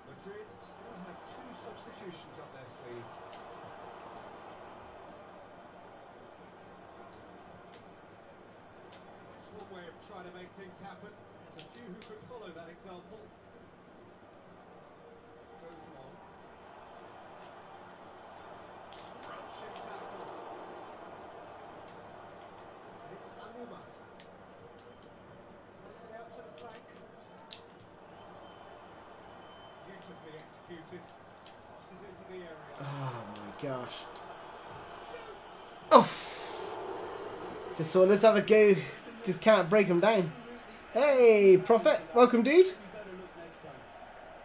Madrid still have two substitutions up their sleeve. That's one way of trying to make things happen. There's a few who could follow that example. Goes on. Crouching tackle. It's Anuma. Plays it out to the flank. Beautifully executed. Tosses into the area. Oh, my gosh. Oh. Just so let's have a go. Just can't break them down. Hey, Praseth. Welcome, dude.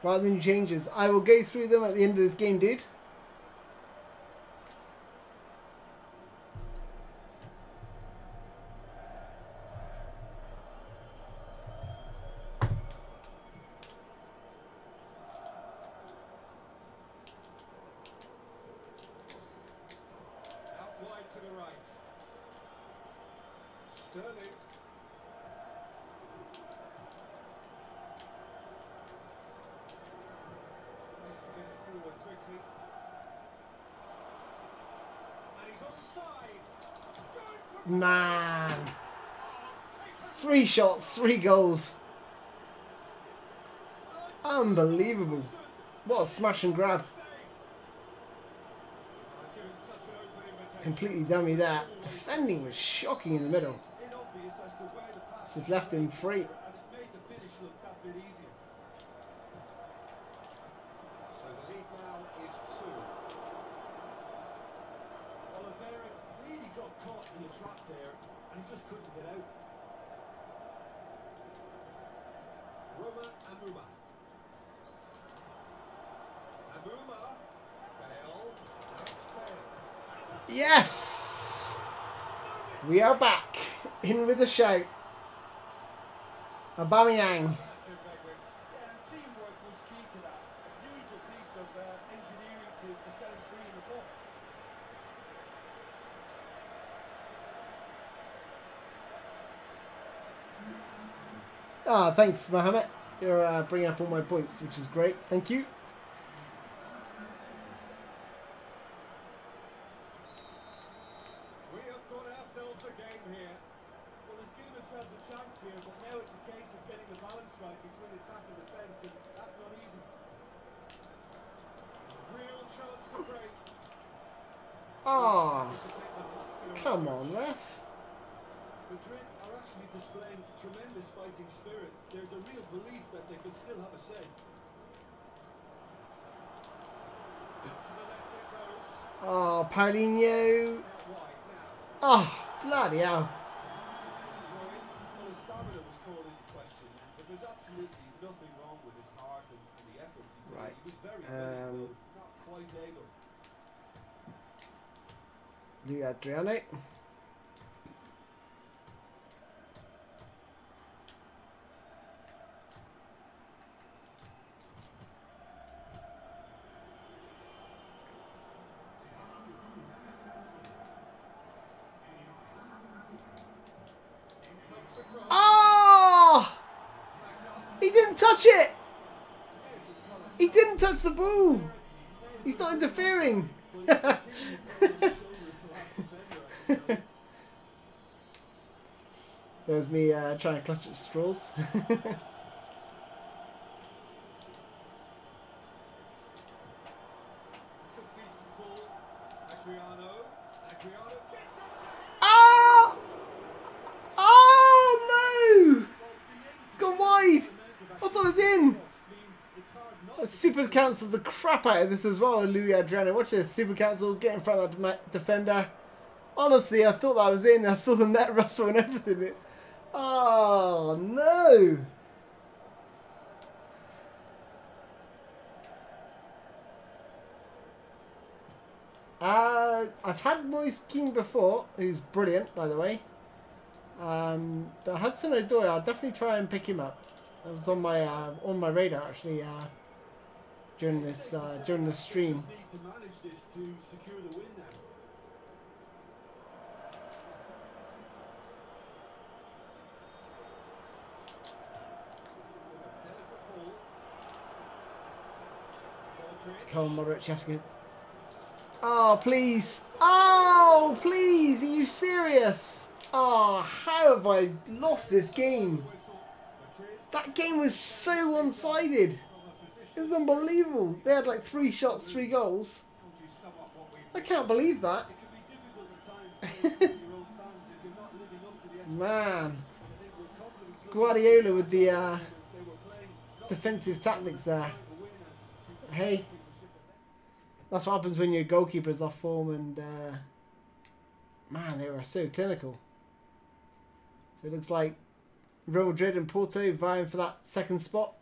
Rather than changes, I will go through them at the end of this game, dude. Out wide to the right. Sterling. Tries to get it forward quickly. And he's onside. Going for Man. 3 shots, 3 goals. Unbelievable. What a smash and grab. given such an open invitation. Completely dummy that. Defending was shocking in the middle. Inobvious as to where the pass Just left him free. and it made the finish look that bit easier. So the lead now is 2. Oliveira really got caught in the trap there and he just couldn't get out. Roma Amuma. Amuma. Bale. That's Bale. Yes! We are back. In with a shout. Aubameyang. Yeah, and teamwork was key to that. A beautiful piece of engineering to set him free in the box. Ah, thanks, Mohammed. You're bringing up all my points, which is great. Thank you. We have got ourselves a game here. Well, they've given themselves themselves a chance here, but now it's a case of getting the balance right between attack and defence, and that's not easy. Real chance to break. Oh, come on, ref. Madrid are actually displaying tremendous fighting spirit. There's a real belief that they can still have a say. To the left it goes. Oh, Paulinho. Out wide now. Oh, bloody hell. Well, his stamina was called into question, but there's absolutely nothing wrong with his heart and the effort he put in. Right. He was very good, not quite able. Luis Adriano. Oh! He didn't touch it! He didn't touch the ball! He's not interfering! There's me trying to clutch at straws. Oh! Oh no! It's gone wide! I thought it was in! Super cancelled the crap out of this as well, Luis Adriano. Watch this, super cancel, get in front of that defender. Honestly, I thought that was in. I saw the net rustle and everything. Oh no! I've had Moise Keane before, who's brilliant, by the way. But Hudson Odoi, I'll definitely try and pick him up. That was on my radar actually during the stream. Come on, Modric, you have to get... Oh, please. Oh, please. Are you serious? Oh, how have I lost this game? That game was so one-sided. It was unbelievable. They had like 3 shots, 3 goals. I can't believe that. Man. Guardiola with the defensive tactics there. Hey. That's what happens when your goalkeeper's off form, and man, they were so clinical. So it looks like Real Madrid and Porto vying for that second spot.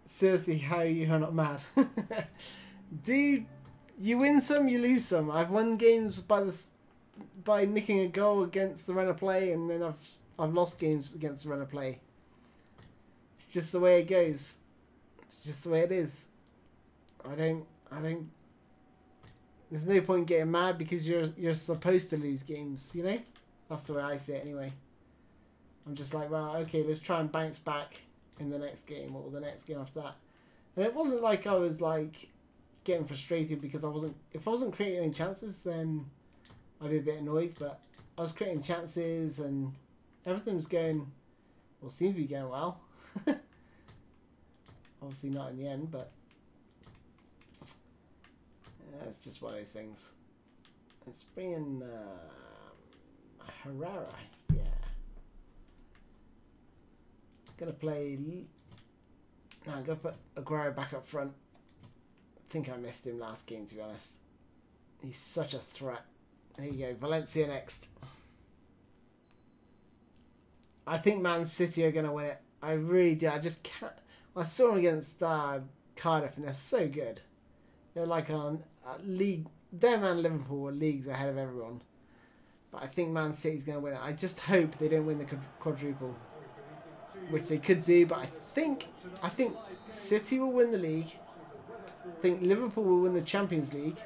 Seriously, how are you not mad? Dude, you win some, you lose some. I've won games by nicking a goal against the run of play, and then I've lost games against the run of play. It's just the way it goes. It's just the way it is. I don't. There's no point getting mad because you're supposed to lose games. You know, that's the way I see it anyway. I'm just like, well, okay, let's try and bounce back in the next game or the next game after that. And it wasn't like I was like getting frustrated because if I wasn't creating any chances, then I'd be a bit annoyed. But I was creating chances and everything was going, well, seemed to be going well. Obviously not in the end, but it's just one of those things. Let's bring in Herrera. Yeah. Gonna play. No, I'm gonna put Aguero back up front. I think I missed him last game, to be honest. He's such a threat. There you go, Valencia next. I think Man City are gonna win it. I really do. I just can't. I saw them against Cardiff, and they're so good. They're like on league. Them and Liverpool are leagues ahead of everyone. But I think Man City's gonna win it. I just hope they don't win the quadruple, which they could do, but I think City will win the league. I think Liverpool will win the Champions League.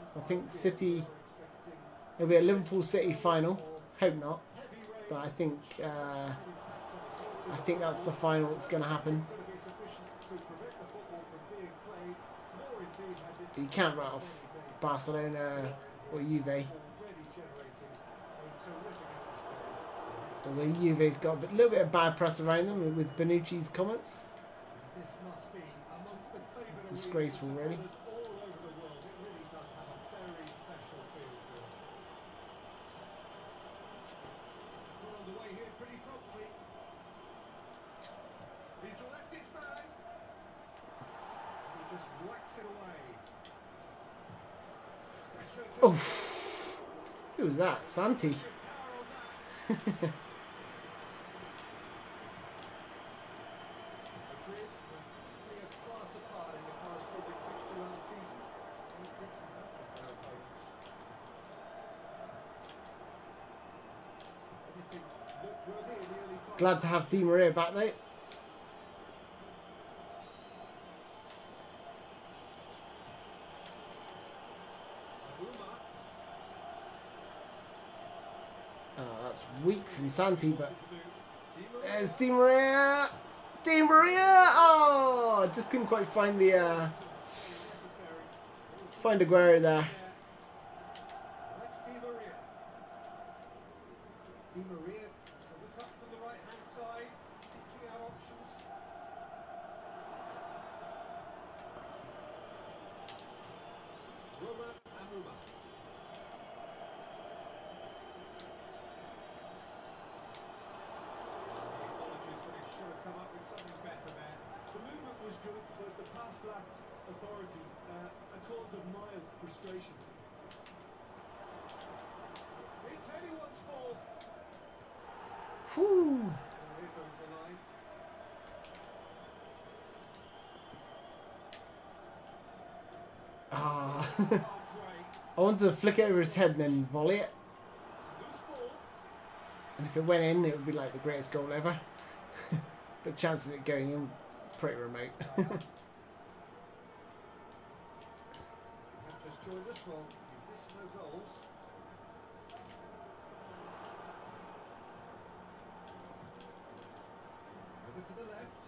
So I think City, it'll be a Liverpool City final. Hope not, but I think I think that's the final that's going to happen. You can't write off Barcelona or Juve. Although Juve got a little bit of bad press around them with Bonucci's comments. Disgraceful, really. Oh, who was that? Santi. Glad to have Di Maria back though. That's weak from Santi, but there's Di Maria. Di Maria! Oh, just couldn't quite find the find Aguero there. Di Maria to look up from the right hand side, seeking out options. Roma and Roma. Should have come up with something better there. The movement was good, but the pass lacked authority, a cause of mild frustration. It's anyone's ball. Whew. Here's over the line. Ah. I wanted to flick it over his head and then volley it. And if it went in, it would be like the greatest goal ever. But chances of it going in, pretty remote. Have just joined us, well, you've missed no goals. Over to the left.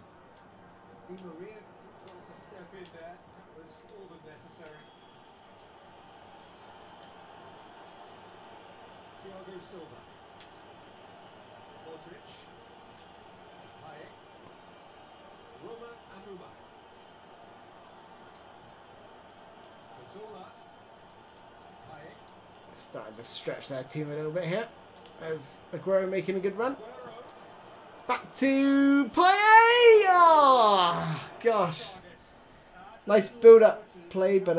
Di Maria didn't want to step in there. That was all than necessary. Thiago Silva. Modric. Roma and Roma. Starting to stretch their team a little bit here. There's Aguero making a good run. Back to play. Oh, gosh. Nice build-up play, but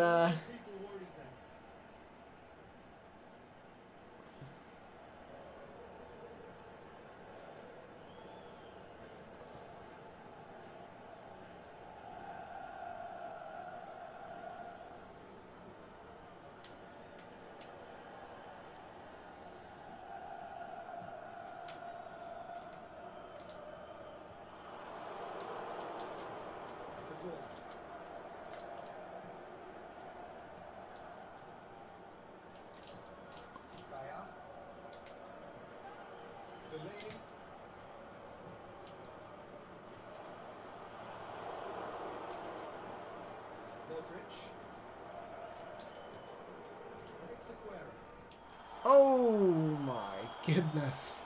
oh my goodness.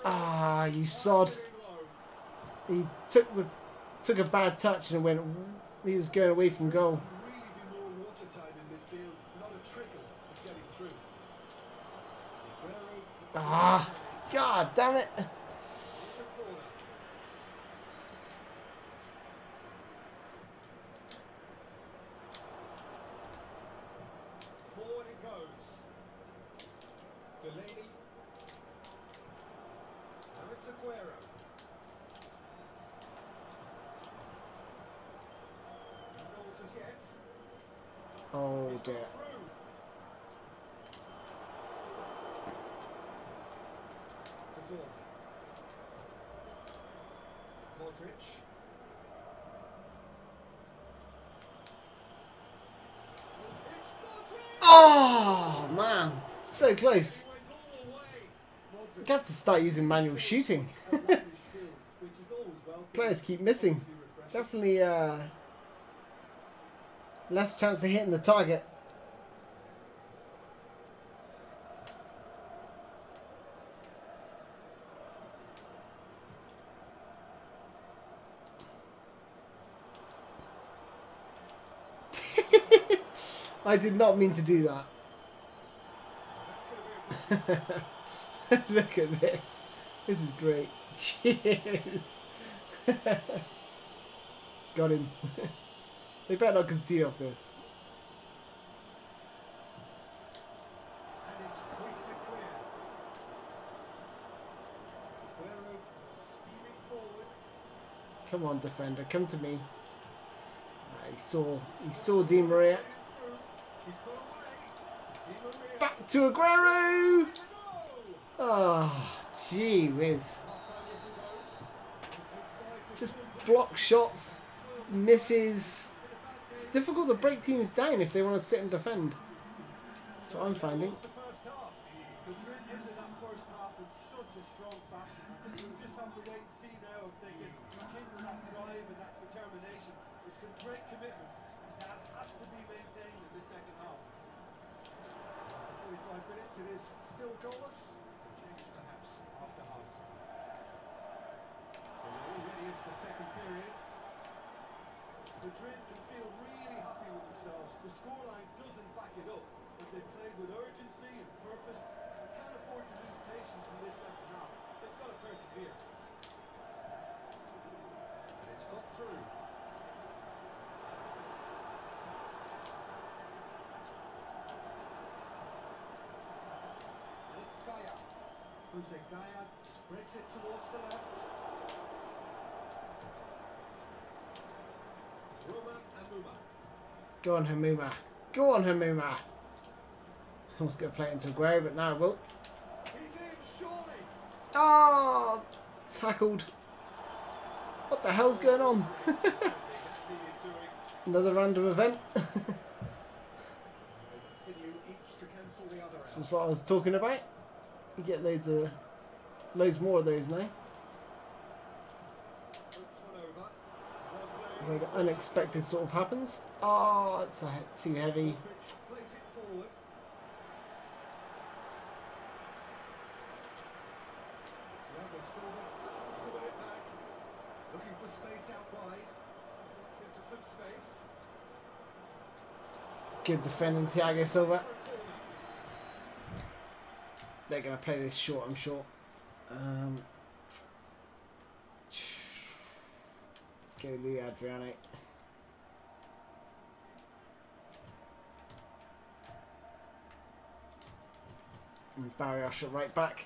Ah, you sod. He took a bad touch and went. He was going away from goal. Ah, God damn it. Forward it goes. Delaney. Now it's Aguero. No goals as yet. Oh dear. Modric. Oh man, so close. He went all the way. You Modric. have to start using manual shooting. Outlandish skills, which is always welcome. Players keep missing. Obviously refreshing. Definitely less chance of hitting the target. I did not mean to do that. Look at this. This is great. Cheers. Got him. They better not concede off this. And it's crystal clear. Aguero steaming forward. Come on, defender. Come to me. He saw Di Maria. He's got away. Di Maria. Back to Aguero. Oh, gee whiz. Just block shots, misses. It's difficult to break teams down if they want to sit and defend. That's what I'm finding. The first half. The Madrid ended that first half in such a strong fashion. We'll just have to wait and see now if they can rekindle that drive and that determination. It's been great commitment, and that has to be maintained in the second half. After 45 minutes, it is still goalless. Change perhaps after half time. We're already into the second period. Madrid can feel really happy with themselves. The scoreline doesn't back it up, but they played with urgency and purpose and can't afford to lose patience in this second half. They've got to persevere. And it's got through. And it's Gaia. Jose Gaia spreads it towards the left. Roma and Muma. Go on, Hamuma. Go on, Hamuma. I was going to play it into Aguero, but now I will. He's in, surely. Oh, tackled. What the hell's going on? Another random event. Continue each to cancel the other out. That's what I was talking about. You get loads more of those now. Puts one over. Where the unexpected sort of happens. Oh, it's too heavy. Dridge plays it forward. Thiago Silva tries to win it back. Looking for space out wide. Gets into some space. Good defending, Thiago Silva. For a corner. They're going to play this short, I'm sure. Let's go Louis Adriano. And Barry Usher right back.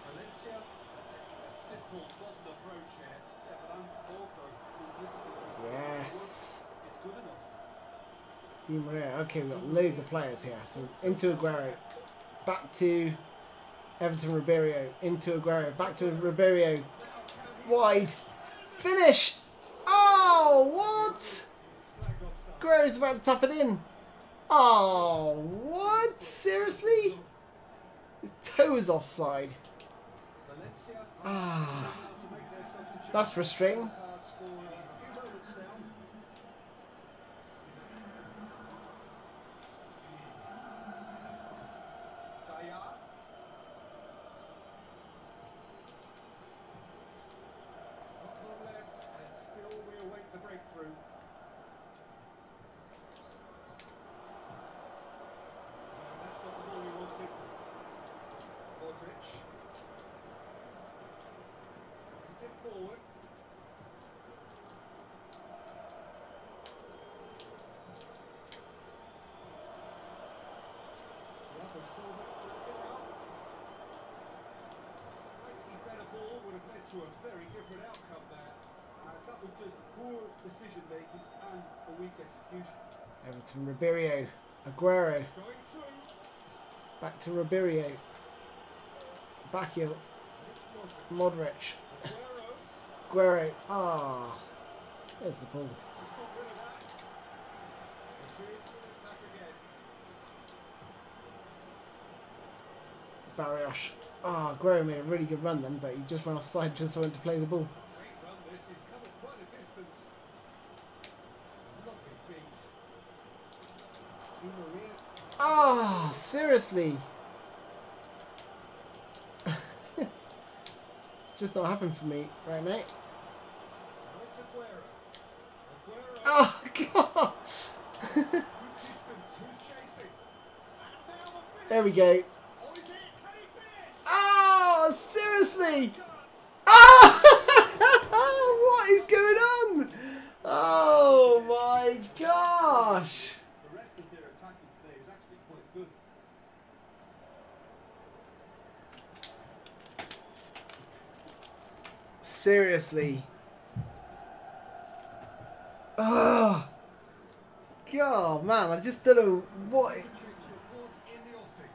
Valencia taking a simple, modern approach here. Yeah, but I'm all for simplicity. Yes. It's good enough. Di Maria. Okay, we've got loads of players here. So into Aguero. Back to Everton Ribeiro. Into Aguero. Back to Ribeiro. Wide. Finish! Oh, what? Aguero's about to tap it in. Oh, what? Seriously? His toe is offside. Valencia Ah, to make their substitution. that's frustrating. Cards for a few moments now. Gaia. Not long left, and still we await the breakthrough. That's not the ball we wanted. Modric. Brings it forward. Thiago Silva gets it out. Slightly better ball would have led to a very different outcome there. That was just poor decision making and a weak execution. Everton, Ribeiro, Aguero, Going through. back to Ribeiro, Bacchio, It's Modric, Aguero. Aguero. Ah, there's the ball. Just got rid of that. Madrid will attack again. Barrios. Ah, Aguero made a really good run then, but he just went offside just went to play the ball. Great run this. He's covered quite a distance. Lovely feet. Di Maria. Ah, seriously. It's just not happened for me right now. Now it's Aguero. Aguero. Oh, God. Good distance. Who's chasing? And now the finish. There we go. Oh, is it? Can he finish? Oh, seriously. Ah! What is going on? Oh, my gosh. The rest of their attacking play is actually quite good. Seriously. Oh. God, man, I just don't know what... Change the course in the offing.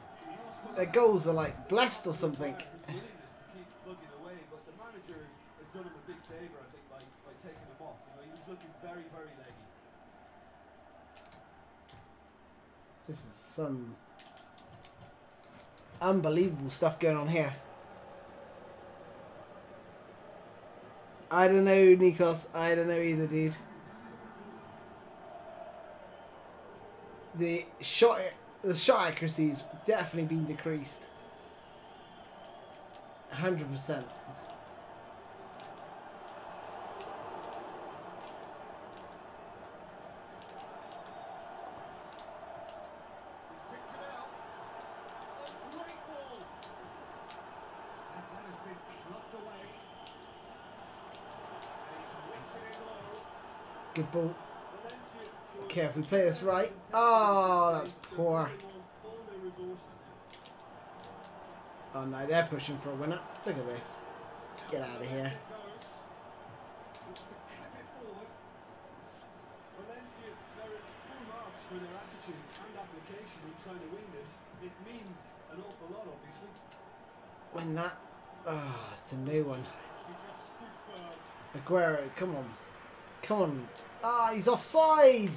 Their goals are like blessed or something. His willingness to keep plugging away, but the manager has done him a big favour, I think, by taking him off. You know, he was looking very, very leggy. This is some unbelievable stuff going on here. I don't know, Nikos. I don't know either, dude. The shot accuracy's definitely been decreased. 100%. He's picked it out. A great ball. And that has been plucked away. And he's whipped it in low. Good ball. Valencia showed Okay, if we play this right. Oh, that's poor. all their resources now. Oh no, they're pushing for a winner. Look at this. Get out of here. It goes. Looks to cut it forward. Valencia, they're at full marks for their attitude and application in trying to win this. It means an awful lot, obviously. Win that. Oh, it's a new one. He just stood firm. Aguero, come on. Come on. Ah, he's offside.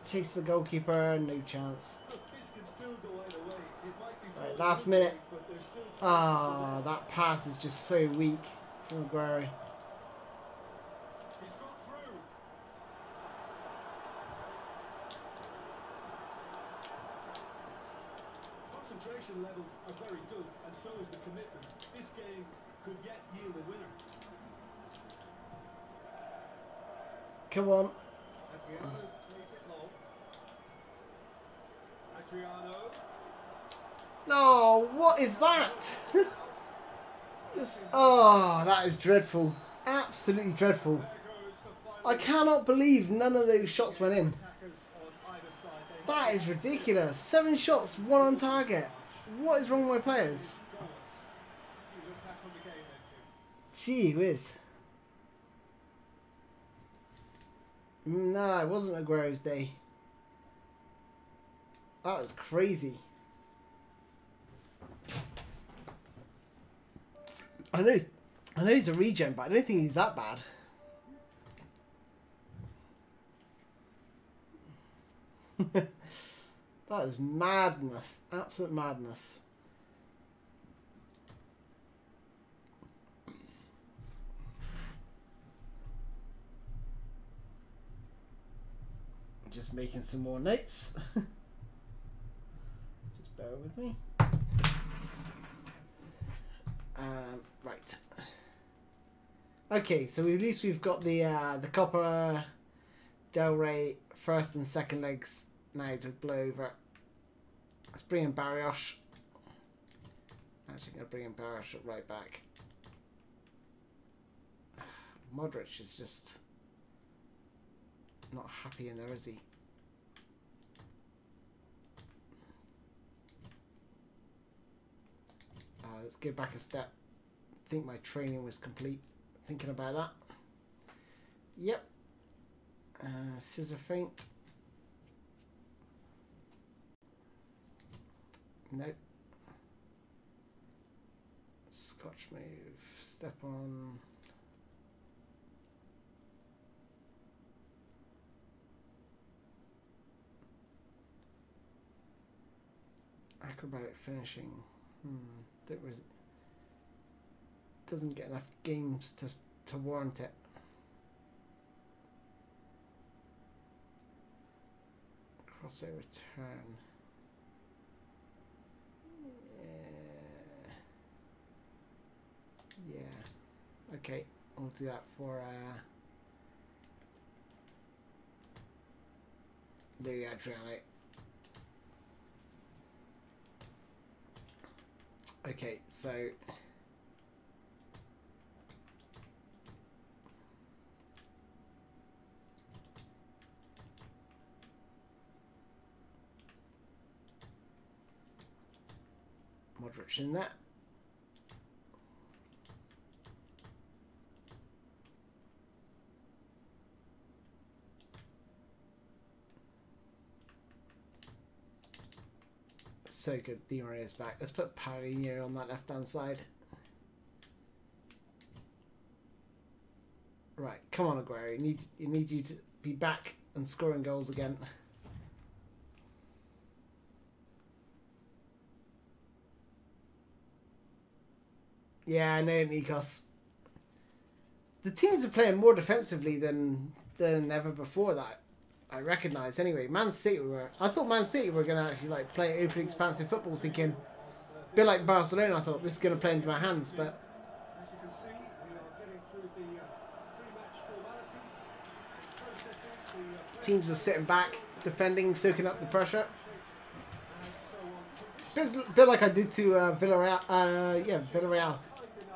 Chase the goalkeeper. No chance. Look, this can still go either way. It might be Right, for last one minute. way, but there's still Ah, that pass is just so weak from Aguero. He's got through. Concentration levels are very good, and so is the commitment. This game could yet yield a winner. Come on. Adriano plays it low. Adriano. No, what is that? Just, oh, that is dreadful. Absolutely dreadful. There goes the final. I cannot believe none of those shots went in. Attackers on either side. They That is ridiculous. 7 shots, 1 on target. What is wrong with my players? goals. You look back on the game then, Jim. Gee whiz. No, it wasn't Aguero's day. That was crazy. I know he's a regen, but I don't think he's that bad. That is madness. Absolute madness. Just making some more notes. Just bear with me. Right. Okay, so at least we've got the Copa del Rey first and second legs now to blow over. Let's bring in Barrios. Actually, going to bring in Barrios right back. Modric is just not happy in there, is he? Let's go back a step. I think my training was complete. thinking about that. Yep. Scissor feint. Nope. Scotch move. Step on. Acrobatic finishing. That was. Doesn't get enough games to warrant it. Crossover turn. Yeah. Okay, we'll do that for there you go, Adriano. Okay, so Modric in that. So good. Di Maria's back. Let's put Paulinho on that left-hand side. Right, come on, Aguero. You need you to be back and scoring goals again. Yeah, I know, Nikos. The teams are playing more defensively than ever before that I recognise. Anyway, Man City I thought Man City were going to actually like play open, expansive football, thinking a bit like Barcelona. I thought this is going to play into my hands, but As you can see, we are getting through the pre-match formalities and processes. The teams are sitting back, defending, soaking up the pressure. Bit like I did to Villarreal. Yeah, Villarreal. It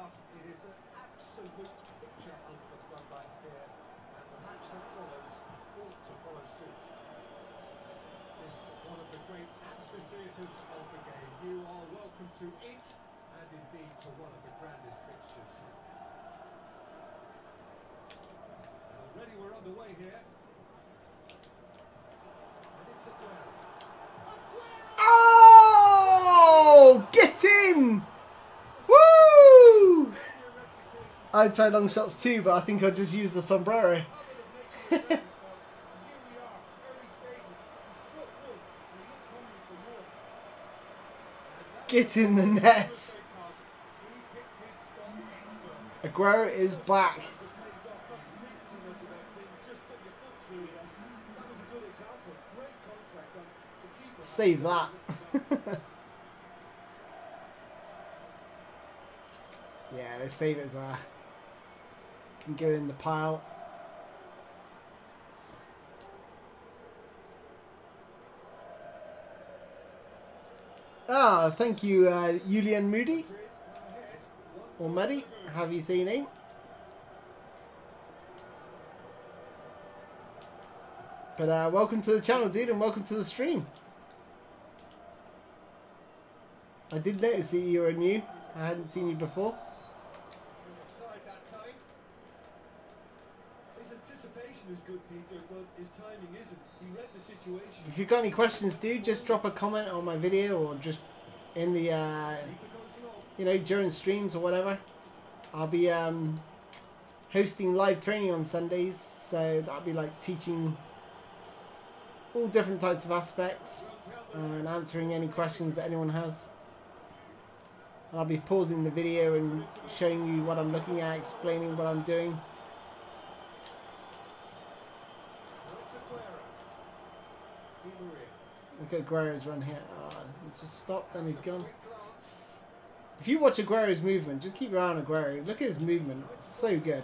is an absolute picture under the floodlights here, and the match that follows ought to follow suit. This is one of the great amphitheatres of the game. You are welcome to it, and indeed to one of the grandest fixtures. And already we're underway here. And it's Aguero. Oh, get in! Woo! I tried long shots too, but I think I'll just use the sombrero. Get in the net. Aguero is back. Save that. Yeah, let's save it as can go in the pile. Ah, thank you, Julian Moody. Or Muddy, however you say your name. But welcome to the channel, dude, and welcome to the stream. I did notice that you were new. I hadn't seen you before. His anticipation is good, Peter, but his timing isn't. He read the situation. If you've got any questions, dude, just drop a comment on my video or just in the, you know, during streams or whatever. I'll be hosting live training on Sundays, so that'll be like teaching all different types of aspects and answering any questions that anyone has. And I'll be pausing the video and showing you what I'm looking at, explaining what I'm doing. Look at Aguero's run here. Oh, he's just stopped and he's gone. If you watch Aguero's movement, just keep your eye on Aguero. Look at his movement. It's so good.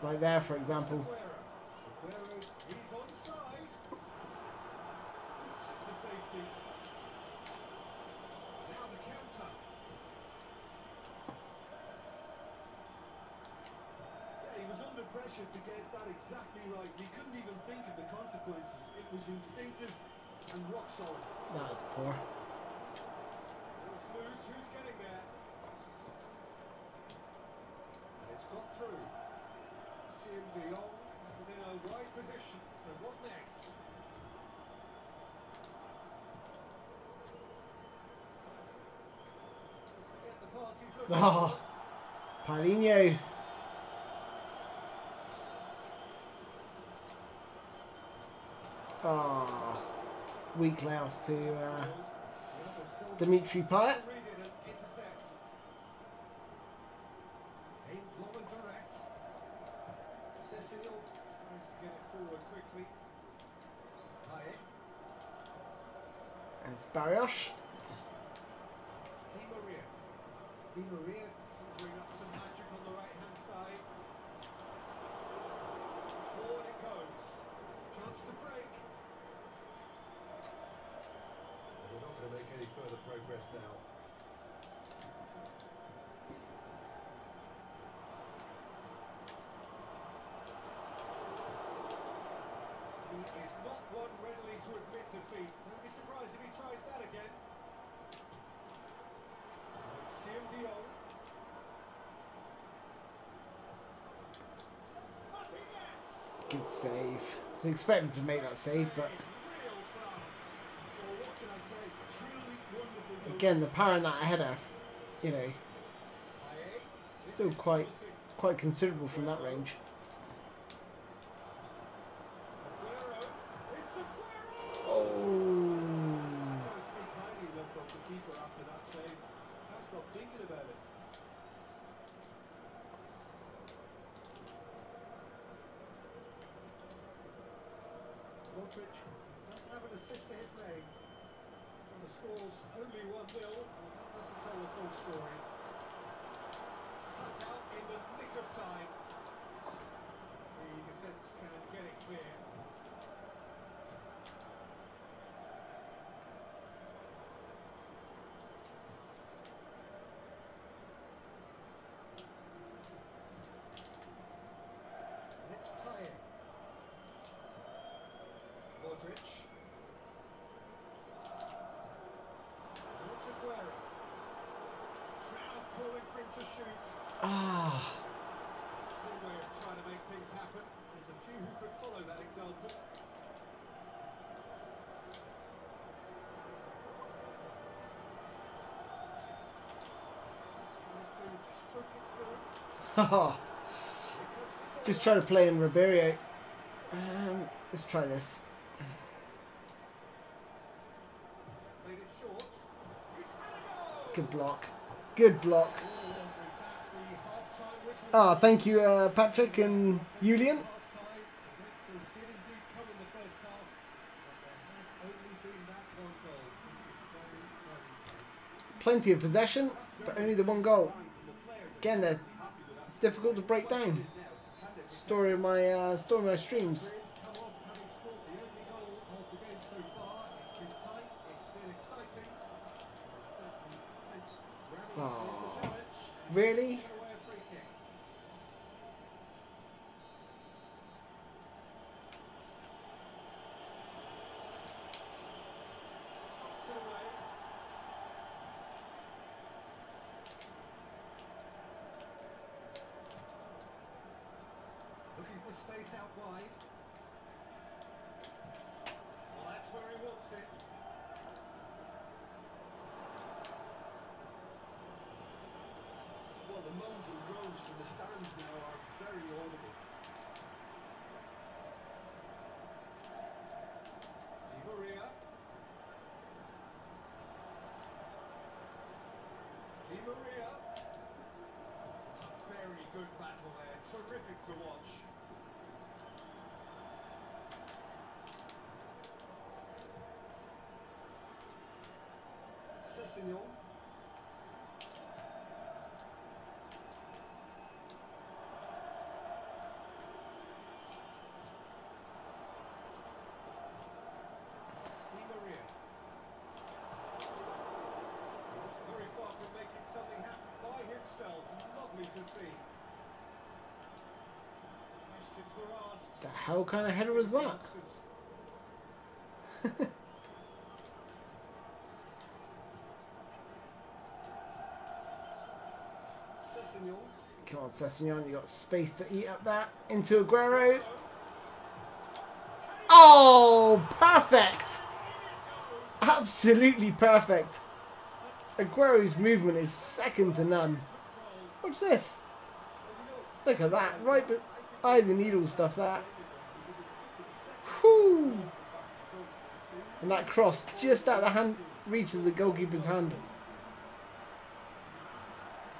Like there, for example. pressure to get that exactly right. He couldn't even think of the consequences. It was instinctive and rock solid. That was poor. It's loose. Who's getting there? And it's got through. Sammuel Gentilhomme has it in a wide position. So what next? Get the pass he's looking Oh, Paulinho. Ah, weak layoff to Dimitri Payet. There's Barrios. Di Maria conjuring up some magic on the right hand side. Forward it goes. Chance to break. We're not going to make any further progress now. He is not one readily to admit defeat. Don't be surprised if he tries that again. Good save. I expect him to make that save, but again, the power in that header, you know, still quite considerable from that range. Modric does have an assist to his name. And the score's only 1-0. That doesn't tell the full story. Cut out in the nick of time. The defence can get it clear. It's Payet. Modric. Crowd calling for him to shoot. Ah. That's one way of trying to make things happen. There's a few who could follow that example. Just try to play in Ribeiro. Let's try this. Good block. Good block. Ah, thank you, Patrick and Julian. Plenty of possession, but only the one goal. Again, they're difficult to break down. Story of my streams. Oh, really? Looking for space out wide. Well, that's where he wants it. Well, the moans and groans from the stands now are very audible. Di Maria. Di Maria. It's a very good battle there. Terrific to watch. Sammuel. Di Maria. He wasn't very far from making something happen by himself. Lovely to see. hell kind of header was that? Come on, Sessegnon, you got space to eat up there. Into Aguero. Oh, perfect! Absolutely perfect. Aguero's movement is second to none. Watch this. Look at that. Right, but eye the needle stuff that. Whew. And that cross just out of the reach of the goalkeeper's hand.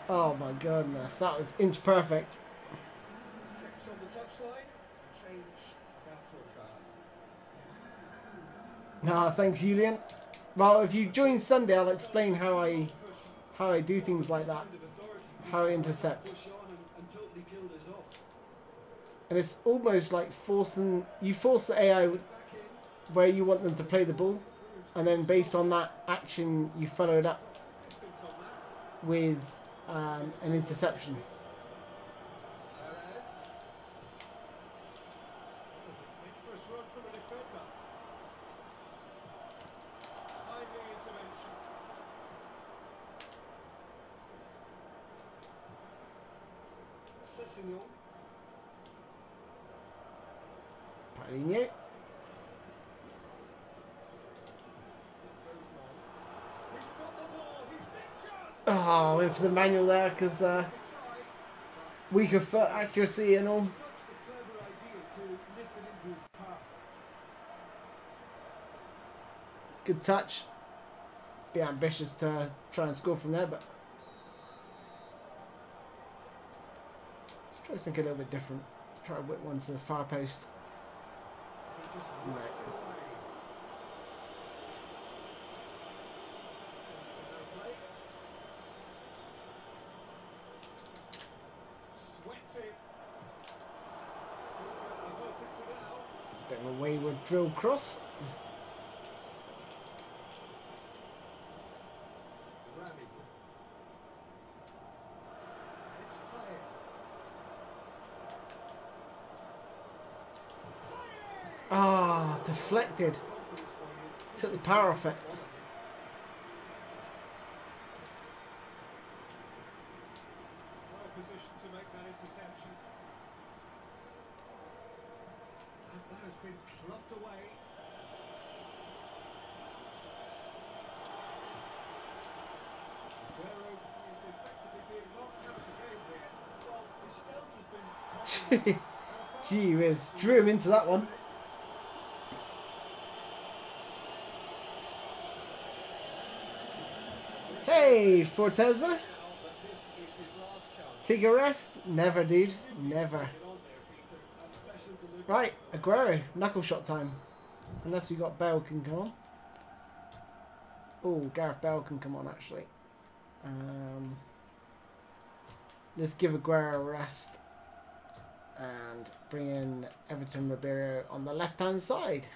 Oh my goodness, that was inch perfect. Nah, thanks, Julian. Well, if you join Sunday, I'll explain how I do things like that, how I intercept. And it's almost like force the AI where you want them to play the ball, and then based on that action, you follow it up with an interception. Paulinho. Oh, went for the manual there because weaker foot accuracy and all. Good touch. Be ambitious to try and score from there, but let's try something a little bit different. Let's try to whip one to the far post. No. It's a bit of a wayward drill cross. Ah, deflected. Took the power off it. Well positioned to make that interception. And that has been plucked away. Aguero is effectively being knocked out of the game here. Well, his stealth has been... Gee whiz, drew him into that one. Hey, Forteza. Take a rest? Never, dude. Never. Right, Aguero. Knuckle shot time. Unless we got Bale can come on. Oh, Gareth Bale can come on, actually. Let's give Aguero a rest. And bring in Everton Ribeiro on the left-hand side.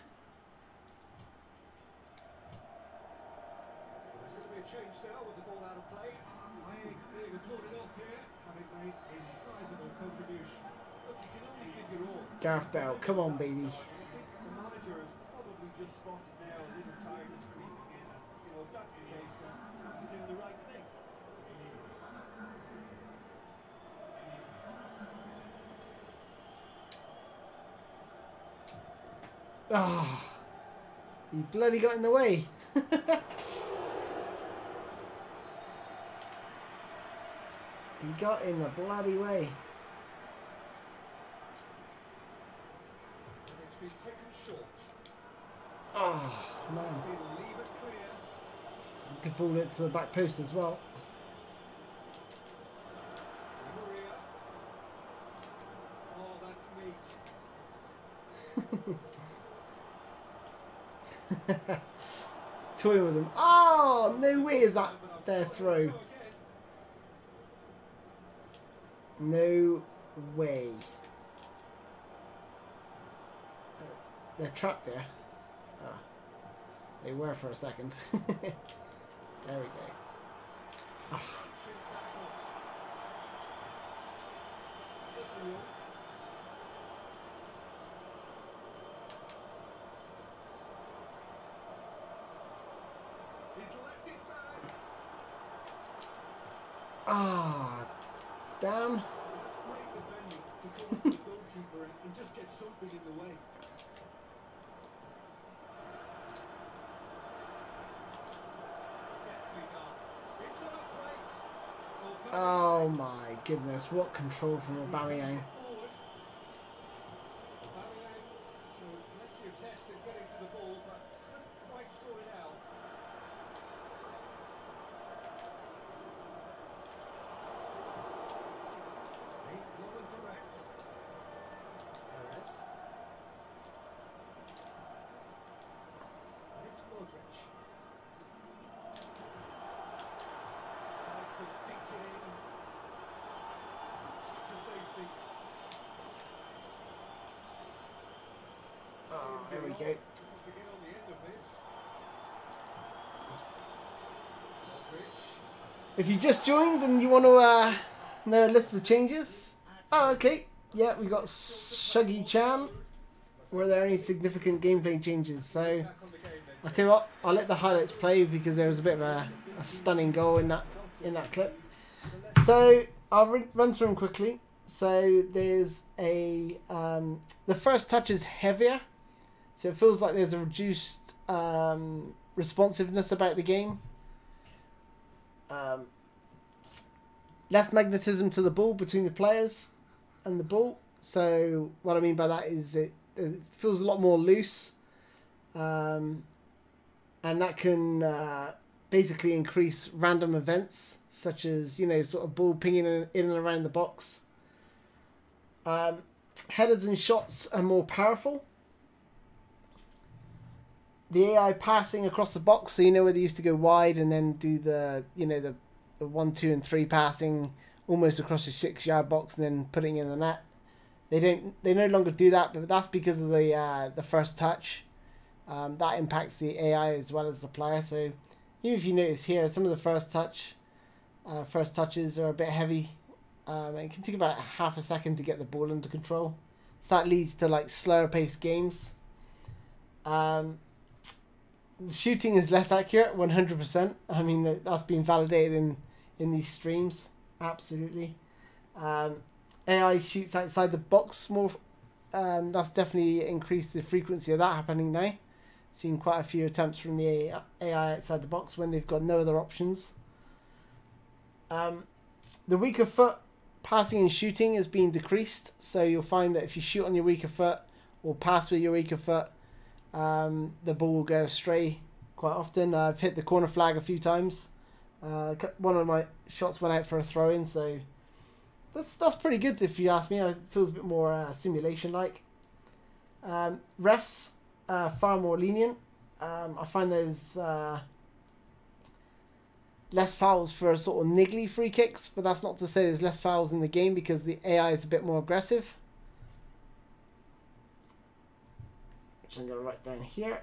Change now with the ball out of play. Being applauded off here, having made a sizable contribution. Look, you can only give your all. Gareth Bale, come on, baby. I think the manager has probably just spotted now a little tiredness creeping in. And, you know, if that's the case, then he's doing the right thing. Ah, he bloody got in the way. He got in the bloody way. And it's been taken short. Oh, man. Leave it clear. It's a good ball to the back post as well. Oh, that's neat. Toying with him. Oh, no way is that their throw. No way. They're trapped there. Ah, they were for a second. There we go. Ah. Ah, damn. That's great defending to go to the goalkeeper and just get something in the way. Definitely gone. It's on a plate. Oh my goodness, what control from Aubameyang. Forward. Aubameyang showed plenty of zest in getting to the ball, but couldn't quite sort it out. Ain't long and direct. Perez. And it's Modric. Tries to dink it in. Puts it to safety. Oh, there we go. To get on the end of this. Modric. If you just joined and you want to know a list of the changes. Oh, okay. Yeah, we got Shuggy Chan. Were there any significant gameplay changes? So, I'll tell you what, I'll let the highlights play because there was a bit of a stunning goal in that clip. So, I'll run through them quickly. So, there's a... the first touch is heavier. So, it feels like there's a reduced responsiveness about the game. Less magnetism to the ball between the players and the ball. So what I mean by that is it feels a lot more loose, and that can basically increase random events such as, you know, sort of ball pinging in and around the box. Headers and shots are more powerful. The AI passing across the box, so you know where they used to go wide and then do the, you know, the 1, 2, and 3 passing almost across the 6-yard box and then putting in the net. They no longer do that, but that's because of the first touch. That impacts the AI as well as the player. So even if you notice here, some of the first touches are a bit heavy. It can take about half a second to get the ball under control. So that leads to like slower paced games. The shooting is less accurate, 100%. I mean, that's been validated in these streams, absolutely. AI shoots outside the box more. That's definitely increased the frequency of that happening now. Seen quite a few attempts from the AI outside the box when they've got no other options. The weaker foot passing and shooting has been decreased, so you'll find that if you shoot on your weaker foot or pass with your weaker foot, the ball will go astray quite often. I've hit the corner flag a few times. One of my shots went out for a throw-in, so that's pretty good if you ask me. It feels a bit more simulation-like. Refs far more lenient. I find there's less fouls for sort of niggly free kicks, but that's not to say there's less fouls in the game because the AI is a bit more aggressive. Which I'm going to write down here.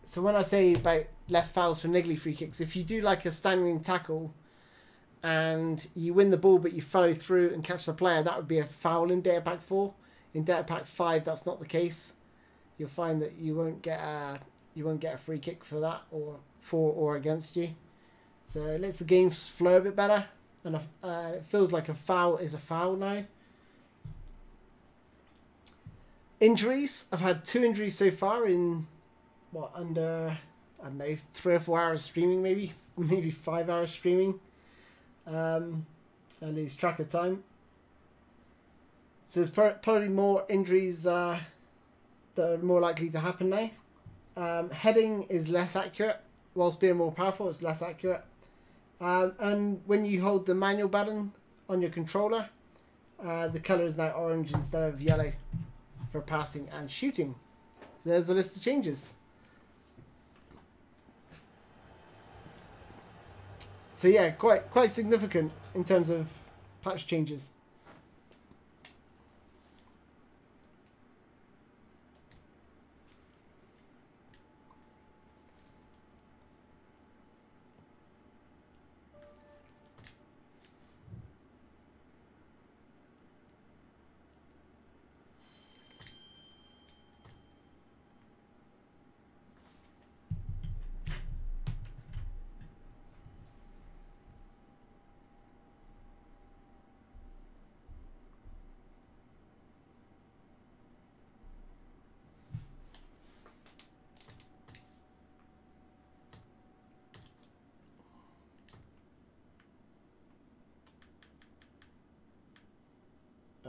So when I say about less fouls for niggly free kicks, if you do like a standing tackle and you win the ball but you follow through and catch the player, that would be a foul in Data Pack 4. In Data Pack 5, that's not the case. You'll find that you won't get a free kick for that, or for or against you. So it lets the game flow a bit better, and it feels like a foul is a foul now. Injuries. I've had 2 injuries so far in under, I don't know, 3 or 4 hours streaming, maybe 5 hours streaming. I lose track of time. So there's probably more injuries that are more likely to happen now. Heading is less accurate, whilst being more powerful, it's less accurate. And when you hold the manual button on your controller, the colour is now orange instead of yellow for passing and shooting. So there's the list of changes. So yeah, quite significant in terms of patch changes.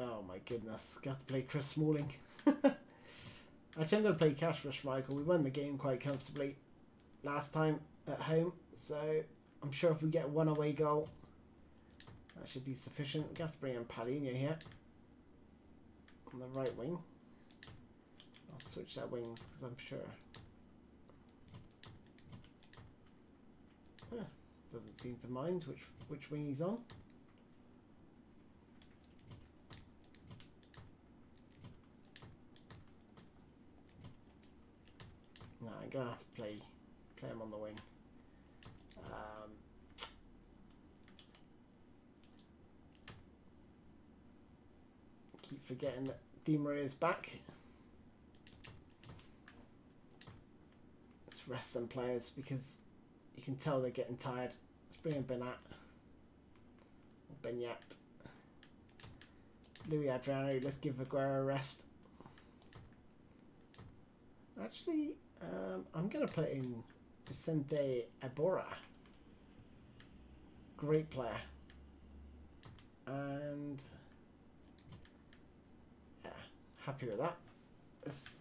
Oh my goodness. Got to play Chris Smalling. Actually, I'm going to play Cash for Schmeichel. We won the game quite comfortably last time at home. So I'm sure if we get one away goal, that should be sufficient. We have to bring in Paulinho here on the right wing. I'll switch that wings because I'm sure. Doesn't seem to mind which wing he's on. No, I'm gonna have to play him on the wing. Keep forgetting that Di Maria's back. Let's rest some players because you can tell they're getting tired. Let's bring in Benat. Or Benyat. Louis Adriano, let's give Aguero a rest. Actually, I'm going to put in Vicente Iborra. Great player. And yeah, happy with that. Let's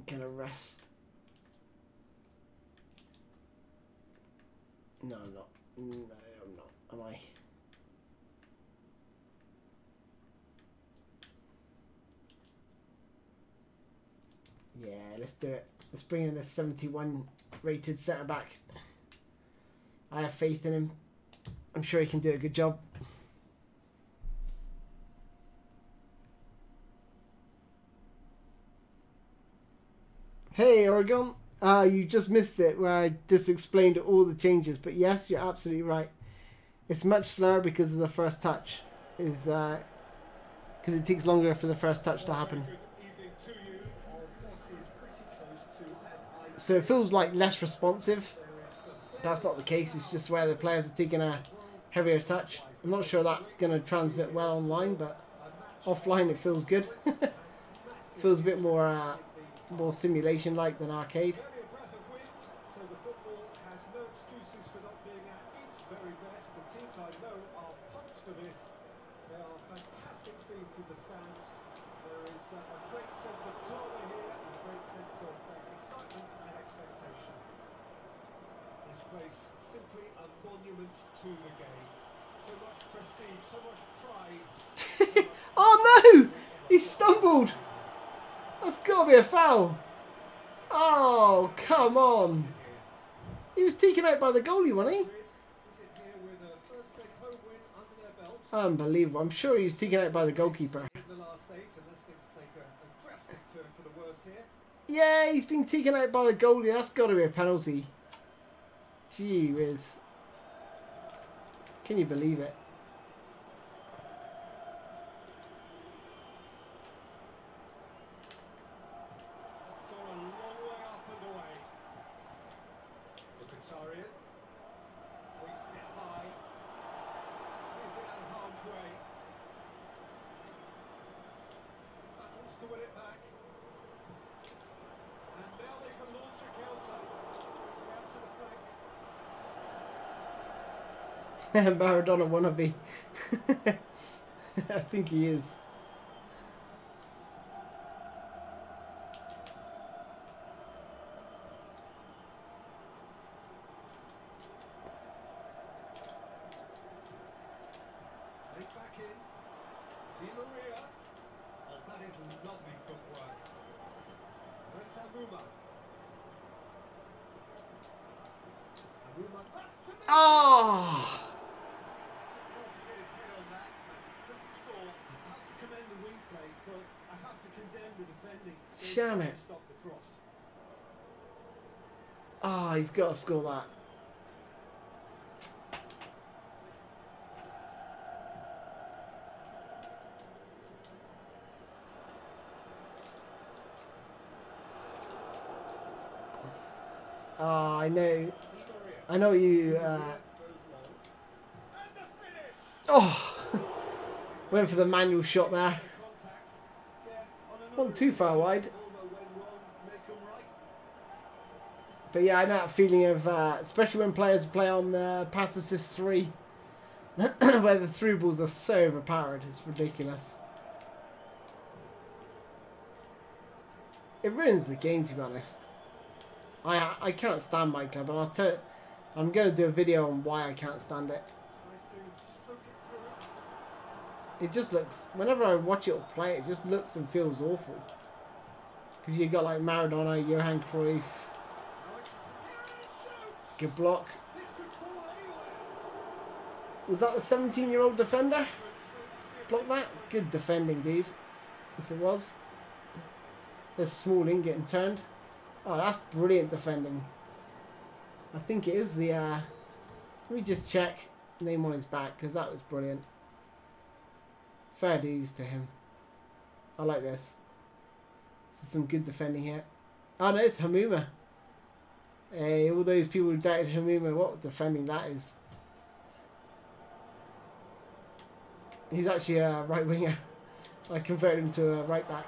gonna rest. No, I'm not. No, I'm not. Am I? Yeah, let's do it. Let's bring in the 71 rated centre back. I have faith in him. I'm sure he can do a good job. Hey, Oregon. You just missed it where I just explained all the changes. But yes, you're absolutely right. It's much slower because of the first touch. Because it takes longer for the first touch to happen. So it feels like less responsive. That's not the case. It's just where the players are taking a heavier touch. I'm not sure that's going to transmit well online, but offline it feels good. Feels a bit more simulation-like than arcade. Oh no! He stumbled! That's got to be a foul. Oh, come on. He was taken out by the goalie, wasn't he? Unbelievable. I'm sure he was taken out by the goalkeeper. Yeah, he's been taken out by the goalie. That's got to be a penalty. Gee whiz. Can you believe it? Maradona wannabe. I think he is. Oh! Damn it. Oh, he's got to score that. Oh, I know you... Oh! Went for the manual shot there. Wasn't too far wide. But yeah, I know that feeling of, especially when players play on the Pass Assist 3, where the through balls are so overpowered. It's ridiculous. It ruins the game, to be honest. I can't stand my club, and I'm going to do a video on why I can't stand it. It just looks, whenever I watch it or play it, just looks and feels awful. Because you've got like Maradona, Johan Cruyff. Good block. Was that the 17-year-old defender? Block that? Good defending, dude. If it was. There's Smalling getting turned. Oh, that's brilliant defending. I think it is the... let me just check. Name on his back, because that was brilliant. Fair dues to him. I like this. This is some good defending here. Oh no, it's Hamuma. Hey, all those people who doubted Hamuma, what defending that is. He's actually a right winger. I converted him to a right back.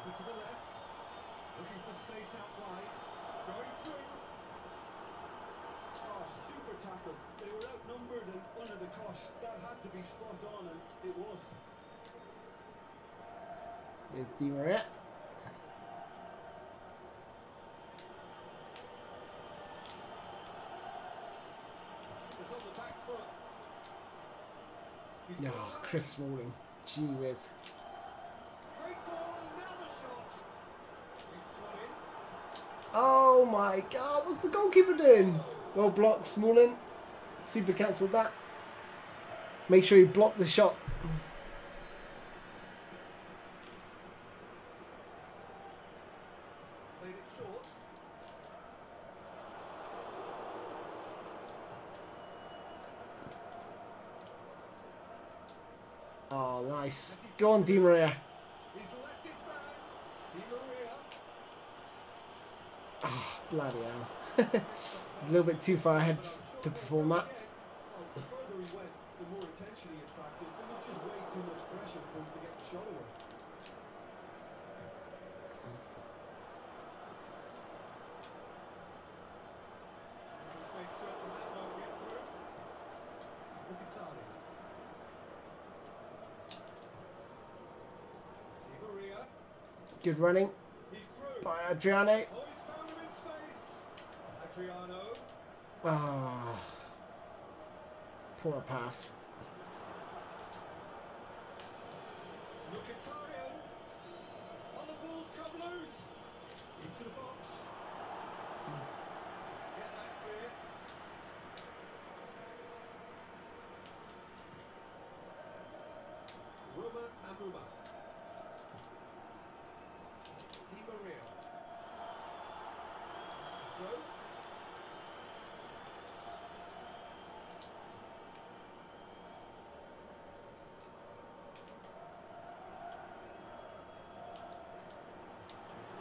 To the left, looking for space out wide, going through. Oh, super tackle. They were outnumbered and under the cosh. That had to be spot on, and it was. There's Di Maria. It's on the back foot. Oh, Chris Smalling. Gee whiz. Oh my god, what's the goalkeeper doing? Well blocked, Smalling. Super cancelled that. Make sure you block the shot. Played it short. Oh, nice. Go on, Di Maria. He's left his man. Di Maria. Oh, bloody hell. A little bit too far ahead to perform that. The further he went, the more attention he attracted. There was just way too much pressure for him to get the shot away. He's made certain that won't get through. Look at Tani. Di Maria. Good running He's through. by Adriano. Oh, he's found him in space. Adriano. Ah, poor pass. Look at Tyan. On the balls come loose. Into the box. Get that clear. Roma Amuma. Di Maria. Throw.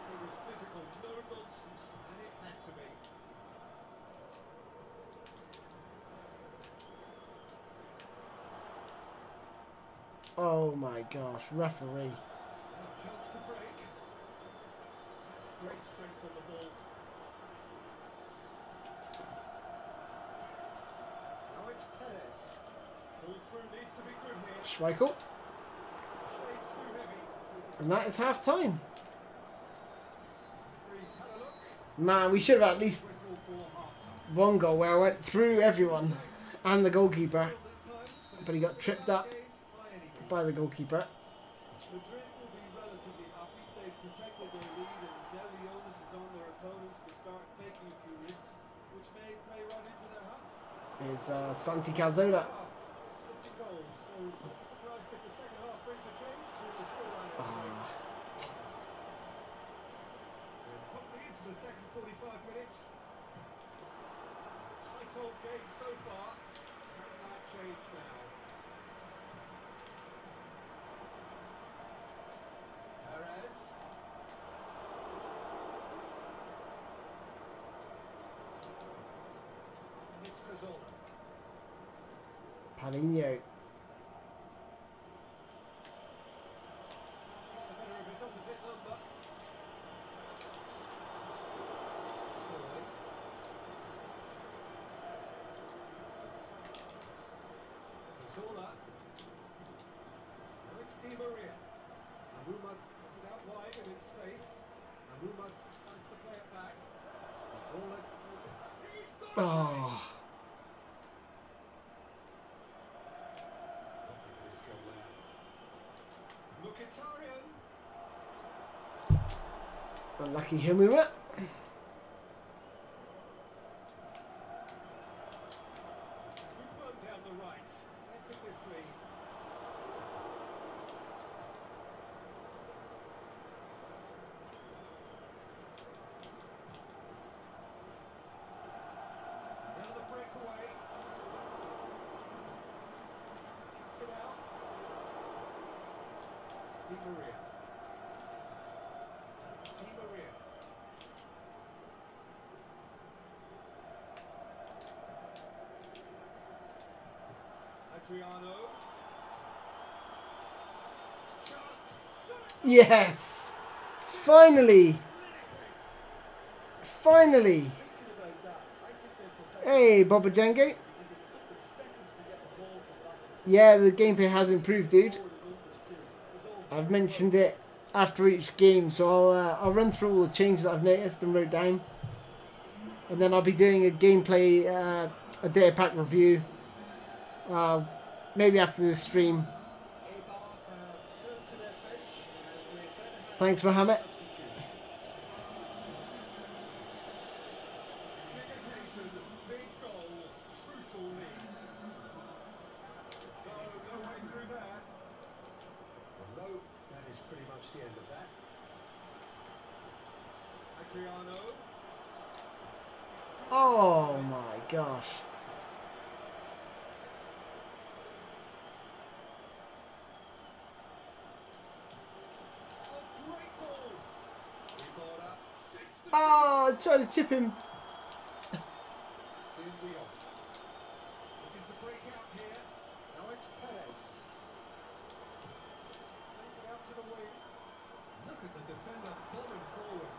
It was physical, no nonsense, and it had to be. Oh my gosh, referee. Chance to break. That's great strength on the ball. Now it's Perez. Ball through needs to be good here. Schmeichel. Shade too heavy. And that is half time. He's had a look. Man, we should have at least Whistle for half-time. one goal where I went through everyone and the goalkeeper. At times, But he got tripped up game by anyone. by the goalkeeper. Madrid will be relatively happy. They've protected their lead, and now the onus is on their opponents to start taking a few risks, which may play right into their hands. Is Santi Cazorla. Just goals, so don't be surprised if the second half brings a change to the scoreline. We're promptly into the second 45 minutes. all game so far. Can that change now? Perez. It's Cazorla. Paulinho. Got the better of his opposite number. Spoony. Cazorla. Now it's Di Maria. Amuma puts it out wide and in space. Amuma tries to play it back. Cazorla plays it back. He's got it! Oh. Nothing with skill there. Mkhitaryan. Unlucky him we were. Good run down the right. Where could this lead? Now the breakaway. Cuts it out. Di Maria. That's Di Maria. Adriano. Chance. Yes. Finally. Finally. Thinking about that, I think they're perfect Hey, Boba Jango. because it took them seconds to get the ball from that Yeah, the gameplay has improved, dude. forward and numbers too. It was all I've mentioned it after each game, so I'll run through all the changes that I've noticed and wrote down, and then I'll be doing a gameplay, a data pack review, maybe after this stream. Eibar have turned to their bench and we're going to have Thanks, Mohammed. substitution. Big occasion, big goal, crucial lead. No way through there. Well, no, that is pretty much the end of that. Adriano. Oh my gosh. Oh, great ball. Ibarra shapes the Oh, try to chip him. Sammuel. Looking to break out here. Now it's Perez. Plays it out to the wing. Look at the defender bombing forward.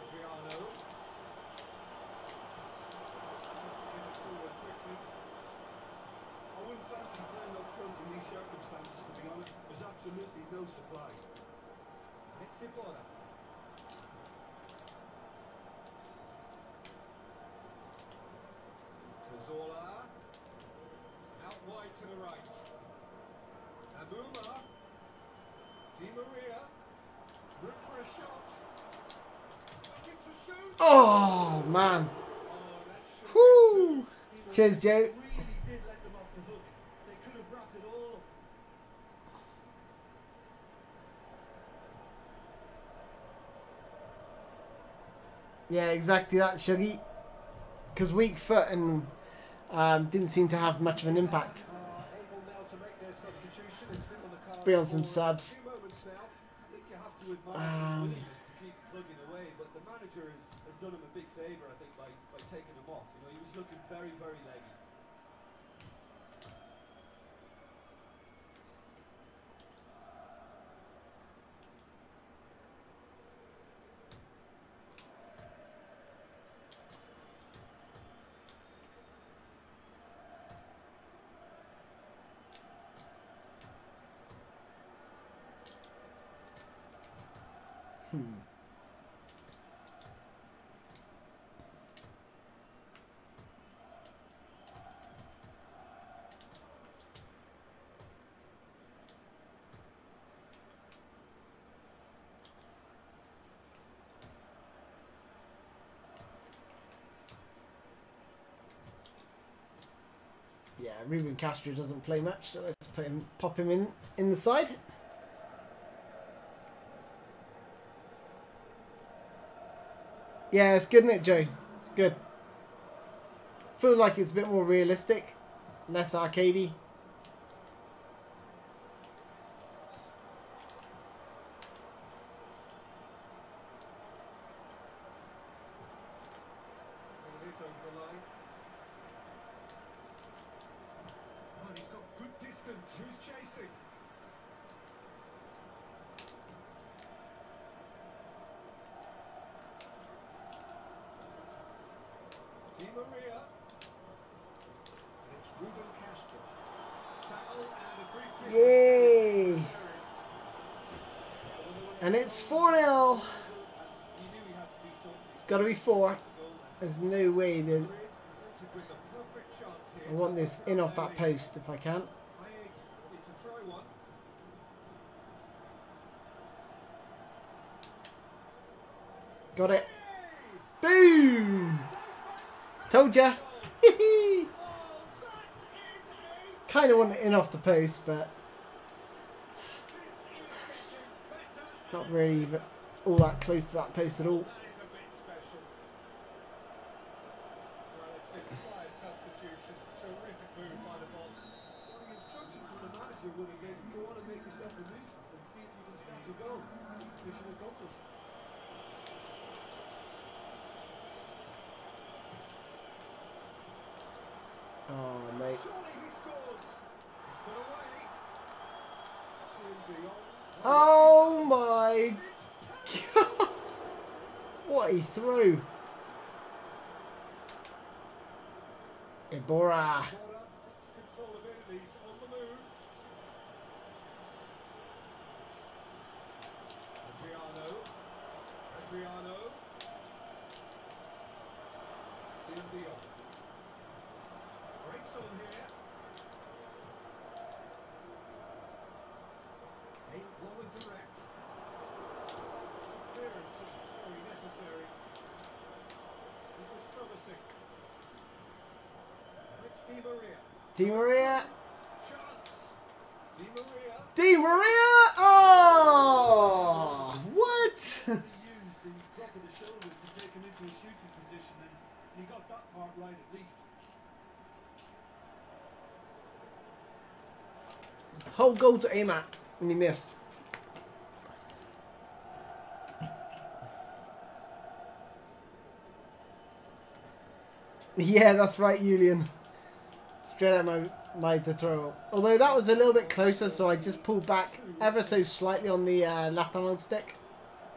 Adriano. Has to get it forward quickly. I wouldn't fancy playing up front in these circumstances, to be honest. There's absolutely no supply. It's Ibarra. Cazorla. Out wide to the right. Amuma. Di Maria. Room for a shot. Looking to shoot. Oh man. Oh, that should Whoo. be Cheers, Joe. really did let them off the hook. They could have wrapped it all up. Yeah, exactly that, Shuggy. Because weak foot and didn't seem to have much of an impact. Able now to make their substitution. It's been on the cards bring on some for subs. a few moments now. I think you have to admire his willingness to keep plugging away, but the manager has done him a big favour, I think, by taking him off. You know, he was looking very, very leggy. Yeah, Ruben Castro doesn't play much, so let's pop him in the side. Yeah, it's good, isn't it, Joe? It's good. Feel like it's a bit more realistic, less arcadey. Yay! And it's 4-0. It's got to be 4. There's no way that I want this in off that post if I can. Got it. Boom! Told ya. Kind of want it in off the post, but not really all that close to that post at all. Oh, mate. Oh my God. What a throw. Ibora. Di Maria. Di Maria. Oh, what? Whole goal to aim at, and he missed. Yeah, that's right, Julian. Straight at my to throw. Although that was a little bit closer, so I just pulled back ever so slightly on the left analog stick,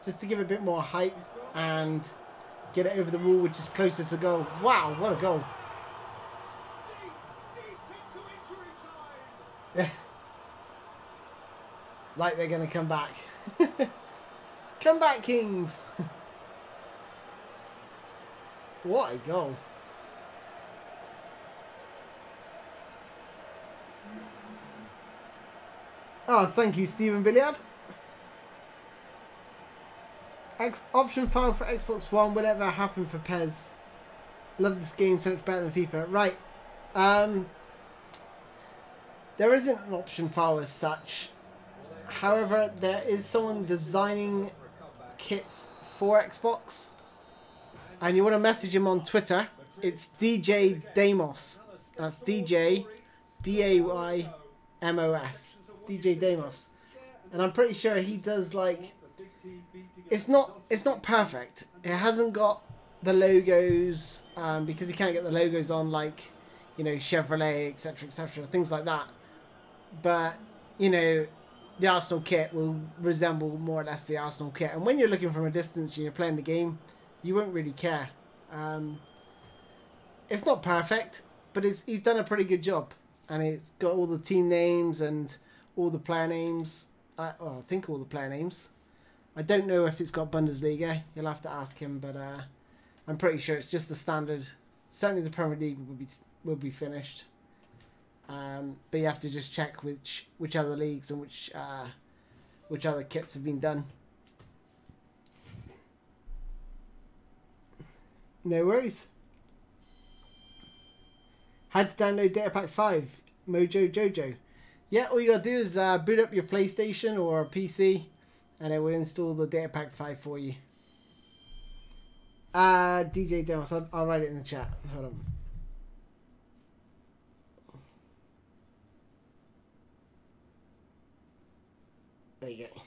just to give it a bit more height and get it over the wall, which is closer to goal. Wow, what a goal! Like they're gonna come back. Come back, Kings! What a goal! Oh, thank you, Stephen Billiard. Option file for Xbox One. Will it ever happen for PES? Love this game so much better than FIFA. Right. There isn't an option file as such. However, there is someone designing kits for Xbox. And you want to message him on Twitter. It's DJ Damos. That's DJ Daymos. DJ Damos, and I'm pretty sure he does like it's not perfect. It hasn't got the logos because he can't get the logos on, like, you know, Chevrolet, etc., things like that. But you know, the Arsenal kit will resemble more or less the Arsenal kit, and when you're looking from a distance and you're playing the game, you won't really care. It's not perfect, but he's done a pretty good job, and it's got all the team names and all the player names. I think all the player names. I don't know if it's got Bundesliga. You'll have to ask him, but I'm pretty sure it's just the standard. Certainly the Premier League will be finished. But you have to just check which other leagues and which other kits have been done. No worries. Had to download Data Pack 5, Mojo Jojo. Yeah, all you gotta do is boot up your PlayStation or PC, and it will install the Data Pack 5 for you. DJ Demos, I'll write it in the chat. Hold on. There you go.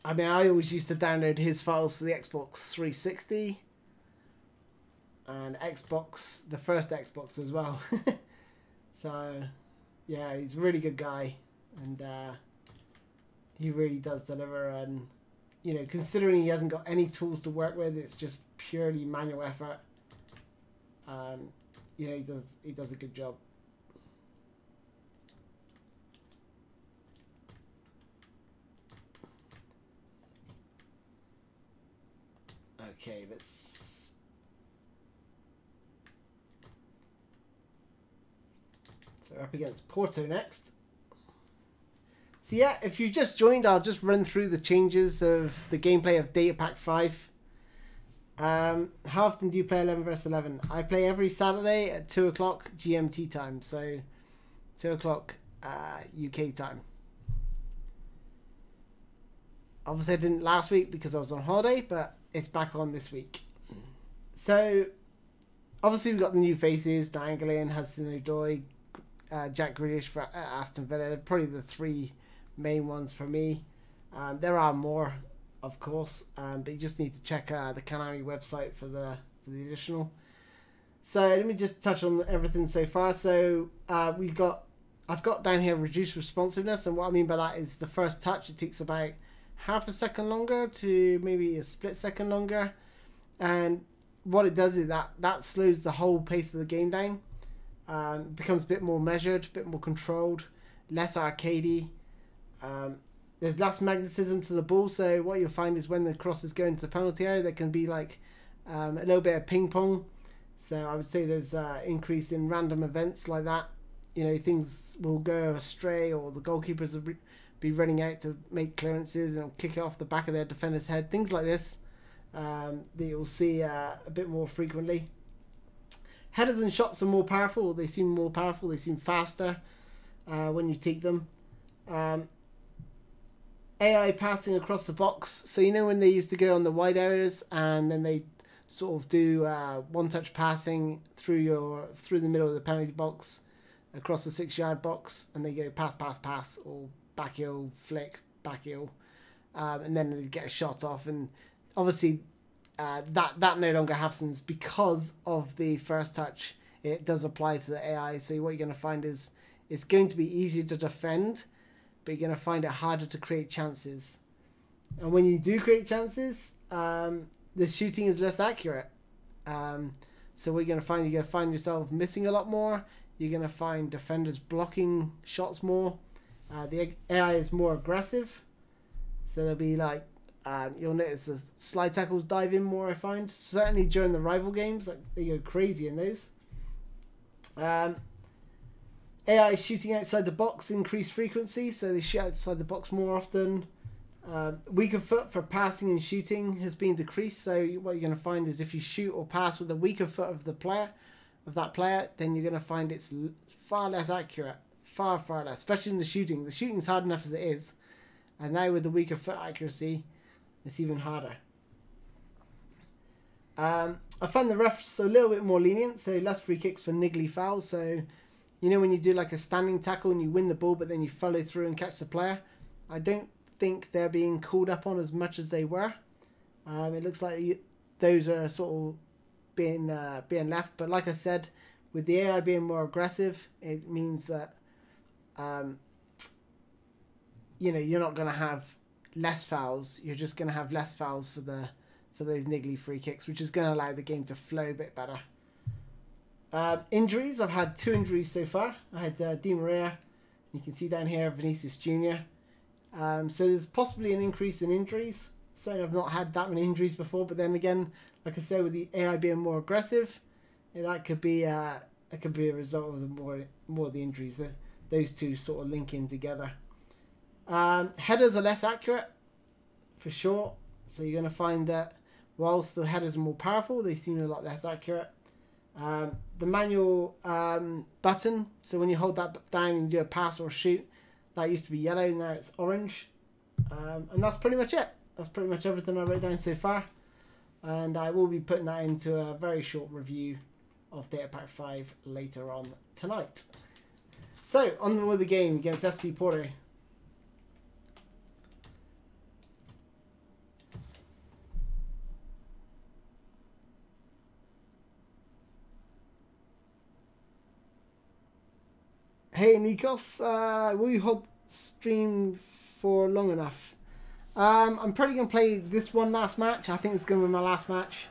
I mean, I always used to download his files for the Xbox 360 and Xbox, the first Xbox as well. So, yeah, he's a really good guy, and he really does deliver. And you know, considering he hasn't got any tools to work with, it's just purely manual effort. You know, he does a good job. Okay, let's... So we're up against Porto next. So yeah, if you've just joined, I'll just run through the changes of the gameplay of Data Pack 5. How often do you play 11 vs 11? I play every Saturday at 2 o'clock GMT time, so 2 o'clock UK time. Obviously I didn't last week because I was on holiday, but it's back on this week. So obviously we've got the new faces: Nainggolan, Hudson-Odoi, Jack Grealish for Aston Villa. They're probably the three main ones for me. There are more, of course, but you just need to check the Konami website for the additional. So let me just touch on everything so far. So I've got down here reduced responsiveness, and what I mean by that is the first touch, it takes about half a second longer to maybe a split second longer, and what it does is that slows the whole pace of the game down. It becomes a bit more measured, a bit more controlled, less arcadey. There's less magnetism to the ball, so what you'll find is when the crosses go into the penalty area, there can be like a little bit of ping pong. So I would say there's an increase in random events like that. You know, things will go astray, or the goalkeepers will be running out to make clearances and kick it off the back of their defender's head. Things like this that you'll see a bit more frequently. Headers and shots are more powerful. They seem more powerful. They seem faster when you take them. AI passing across the box. So you know when they used to go on the wide areas and then they sort of do one-touch passing through the middle of the penalty box across the 6-yard box, and they go pass, pass, pass, or back heel, flick, back heel, and then they get a shot off. And obviously that no longer happens because of the first touch. It does apply to the AI. So what you're going to find is it's going to be easier to defend, but you're going to find it harder to create chances. And when you do create chances, the shooting is less accurate. So what you're going to find yourself missing a lot more. You're going to find defenders blocking shots more. The AI is more aggressive, so there'll be like you'll notice the slide tackles dive in more. I find certainly during the rival games, like they go crazy in those. AI shooting outside the box, increased frequency, so they shoot outside the box more often. Weaker foot for passing and shooting has been decreased. So what you're going to find is if you shoot or pass with the weaker foot of that player, then you're going to find it's far less accurate. Far less, especially in the shooting. The shooting's hard enough as it is, and now with the weaker foot accuracy, it's even harder. I find the refs a little bit more lenient, so less free kicks for niggly fouls. So, you know when you do like a standing tackle and you win the ball, but then you follow through and catch the player, I don't think they're being called up on as much as they were. It looks like those are sort of being left, but like I said, with the AI being more aggressive, it means that you know, you're not going to have less fouls. You're just going to have less fouls for those niggly free kicks, which is going to allow the game to flow a bit better. Injuries. I've had 2 injuries so far. I had Di Maria. You can see down here Vinicius Jr. So there's possibly an increase in injuries. Certainly I've not had that many injuries before, but then again, like I said, with the AI being more aggressive, that could be a result of the more of the injuries. Those two sort of link in together. Headers are less accurate, for sure. So you're going to find that whilst the headers are more powerful, they seem a lot less accurate. The manual button, so when you hold that down and do a pass or shoot, that used to be yellow, now it's orange. And that's pretty much it. That's pretty much everything I wrote down so far. And I will be putting that into a very short review of Data Pack 5 later on tonight. So, on with the game against FC Porto. Hey Nikos, will you hold stream for long enough? I'm probably going to play this one last match. I think it's going to be my last match.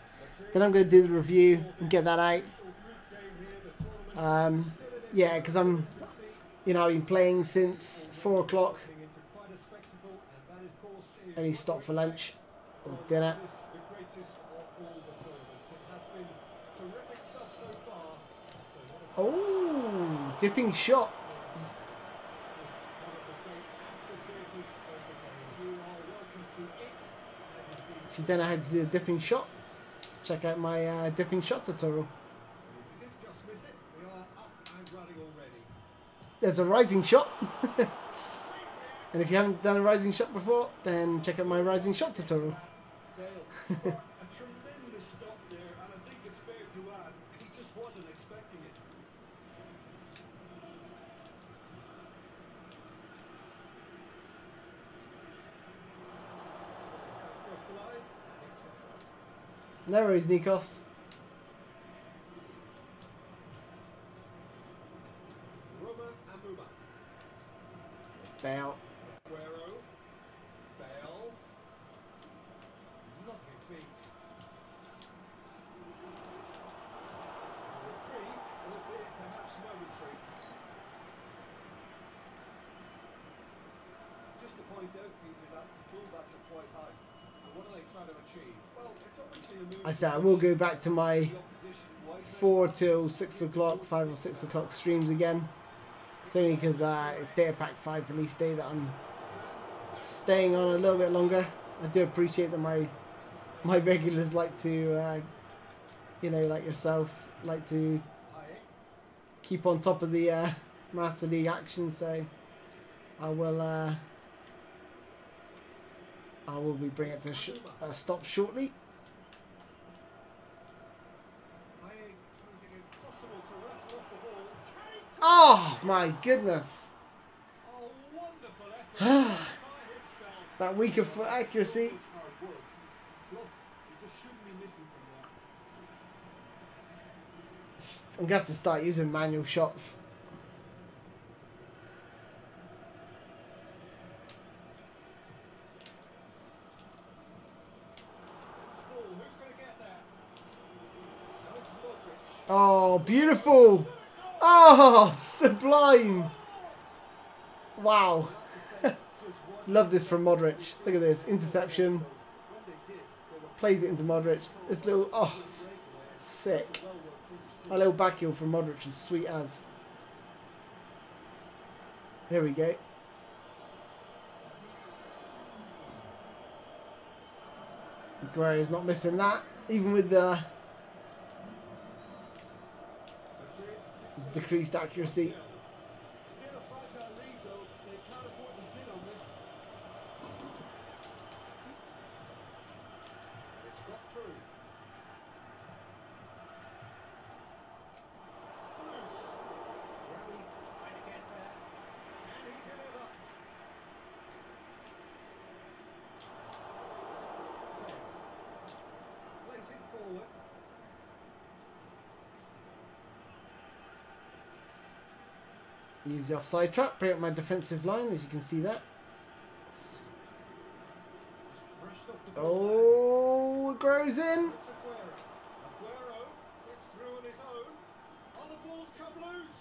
Then I'm going to do the review and get that out. Yeah, because I've been playing since 4 o'clock. Only stopped for lunch or dinner. Oh, dipping shot. If you don't know how to do a dipping shot, check out my dipping shot tutorial. There's a rising shot. And if you haven't done a rising shot before, then check out my rising shot tutorial. A tremendous stop there, and I think it's fair to add, he just wasn't expecting it. No worries, Nikos. Bale. Bale. Lovely feet. Retrieved, albeit perhaps momentary. Just to point out, Peter, that the fullbacks are quite high. And what are they trying to achieve? Well, it's obviously a move. I said I will go back to my 4 till 6 o'clock, 5 or 6 o'clock streams again. It's only because it's Data Pack 5 release day that I'm staying on a little bit longer. I do appreciate that my regulars like to, like yourself, like to keep on top of the Master League action. So I will be bringing it to a stop shortly. Oh my goodness! That weaker foot accuracy. I'm gonna have to start using manual shots. Oh, beautiful! Oh, sublime! Wow. Love this from Modric. Look at this. Interception. Plays it into Modric. This little... Oh, sick. That little back heel from Modric is sweet as. There we go. Guerrero's not missing that. Even with the... decreased accuracy. Still a fragile lead though, they can't afford to sit on this. It's got through. Loose. Remy trying to get there. Can he deliver? Plays it forward. Use the offside trap, bring up my defensive line, as you can see that. Oh, it grows in. Aguero gets through on his own. Oh, the ball's come loose.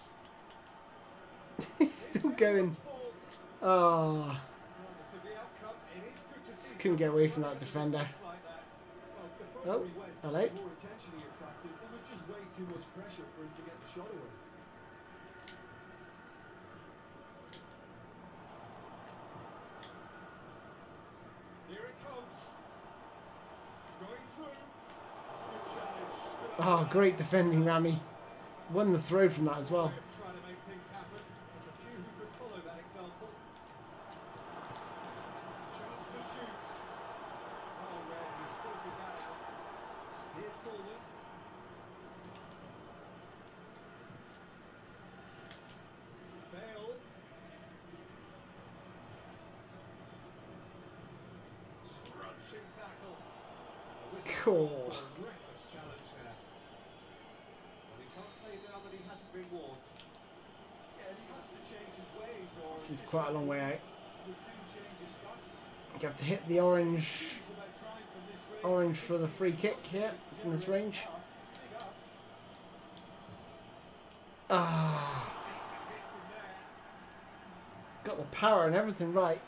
He's still going. Oh, just couldn't get away from that defender. Oh, hello. It was just way too much pressure for him to get the shot away. Here it comes. Going through. Oh, great defending, Rami. Won the throw from that as well. Trying to make things happen. There's a few who could follow that example. Chance to shoot. Oh man, he sorted that out. Steered forward. Bale. Crunching tackle. Cool. Reckless challenge there. And we can't say now that he hasn't been warned. Yeah, he has to change his ways or This is quite a long way out. he'll soon change his status. You have to hit the orange He's about trying from this range. orange for the free kick here from this range. Big ask. Ah, Decent hit from there. got the power and everything right.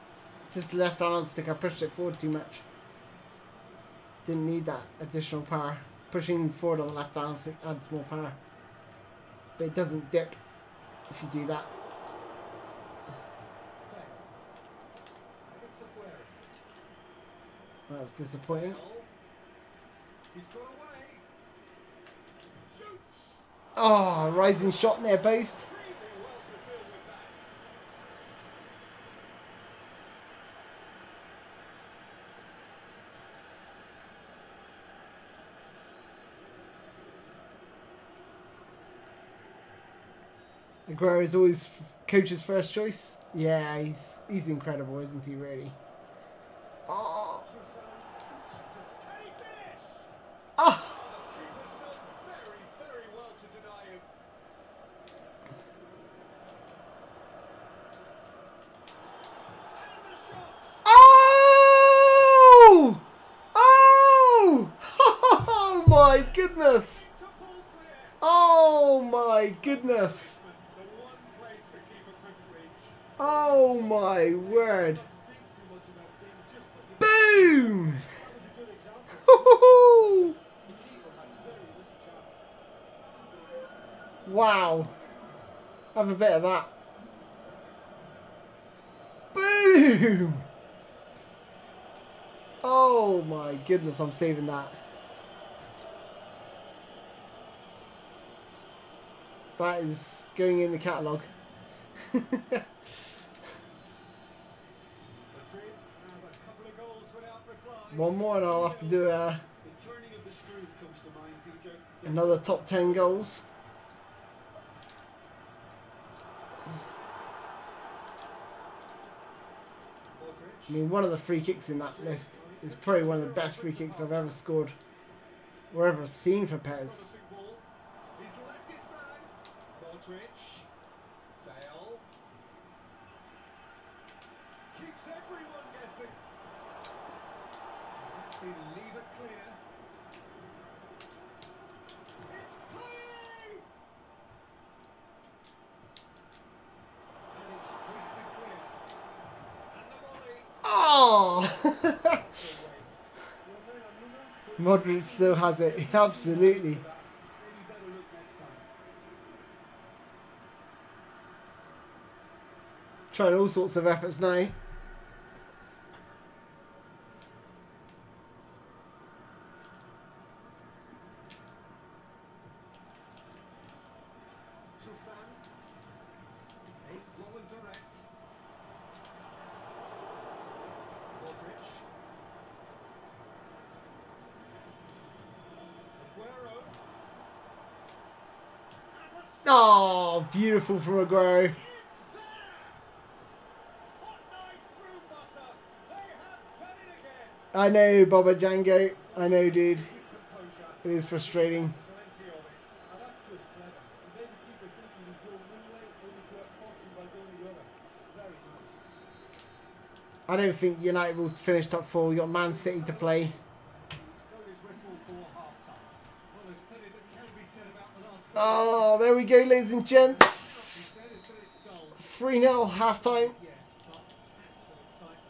Just left analog stick, I pushed it forward too much. Didn't need that additional power. Pushing forward on the left analog stick adds more power. But it doesn't dip if you do that. Bale. And it's Aguero. That was disappointing. Bale. He's got away. Shoots. Oh, rising shot near post. Extremely well fulfilled with that. Aguero is always coach's first choice. Yeah, he's incredible, isn't he? Really. Oh, Can he finish? ah. The keeper's done very, very well to deny him. And the shot. Oh! Oh! Oh my goodness! The ball clear. Oh my goodness! The one place the keeper couldn't reach. Oh my word! Don't think too much about things, just put the Boom! That was a good example. Hoo-hoo-hoo! The keeper had very little chance. Wow! Have a bit of that. Boom! Oh my goodness, I'm saving that. That is going in the catalogue. Madrid have a couple of goals without reply. One more and I'll have to do The turning of the screw comes to mind, Peter. another top 10 goals. Modric. I mean, one of the free kicks in that list is probably one of the best free kicks I've ever scored or ever seen for PES. Promising ball. He's left his man. Modric. Bale. Keeps everyone guessing. That's been leave it clear. It's play! And it's twisted clear. And the volley. Oh! Full waste. Modric still has it, absolutely. Maybe better look next time. Trying all sorts of efforts now. Tufan. Hey, Owen direct. Modric. Aguero. Oh, beautiful from Aguero. It's there! Hot knife through butter. They have done it again. I know, Baba Django. I know, dude. Good composure. It is frustrating. Plenty of it. Now that's just clever. It made the keeper think he was going one way, only to outfox him by going the other. Very nice. I don't think United will finish top 4. We've got Man City to play. He's blown his whistle for half-time. Well, there's plenty that can be said about the last Oh, there we go, ladies and gents. He said is that it's dull. 3-0 half time. Yes, but packed with excitement.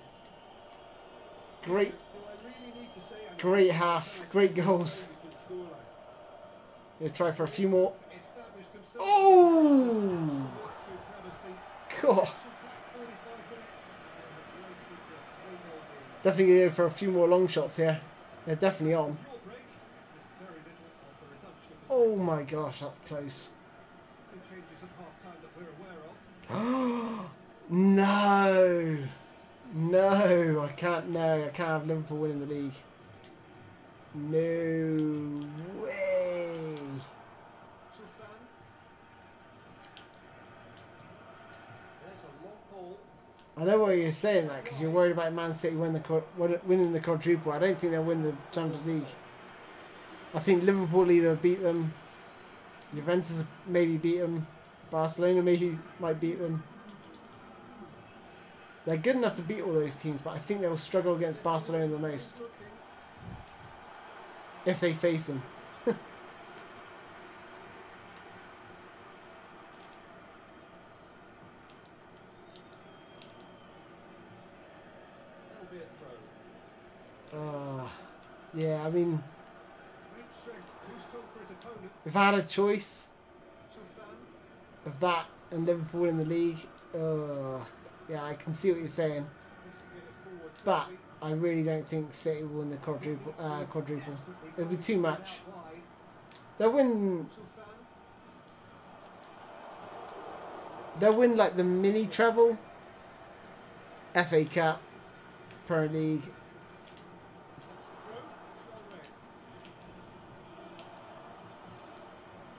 Great, Do I really need to say I'm great half. Great goals. to the scoreline? Gonna try for a few more. Established himself. Oh! Supremacy. God. Action-packed 45 minutes. Definitely gonna go for a few more long shots here. They're definitely on. Your break. Missed very little of the resumption of Oh my gosh, that's close. No changes at half-time that we're aware of. No. No, I can't. No, I can't have Liverpool winning the league. No way. Tufan. There's a long ball. I know why you're saying that because you're worried about Man City winning the quadruple. I don't think they'll win the Champions League. I think Liverpool either beat them, Juventus maybe beat them, Barcelona maybe might beat them. They're good enough to beat all those teams, but I think they'll struggle against Barcelona the most if they face them. That'll be a throw. Yeah, I mean, Great strength, too strong for his opponent. if I had a choice Tufan. of that and Liverpool in the league, yeah, I can see what you're saying, Needs to get it forward. but I really don't think City will win the quadruple. It'll be too much. Wide. They'll win. Tufan. They'll win like the mini treble, FA Cup, Premier League.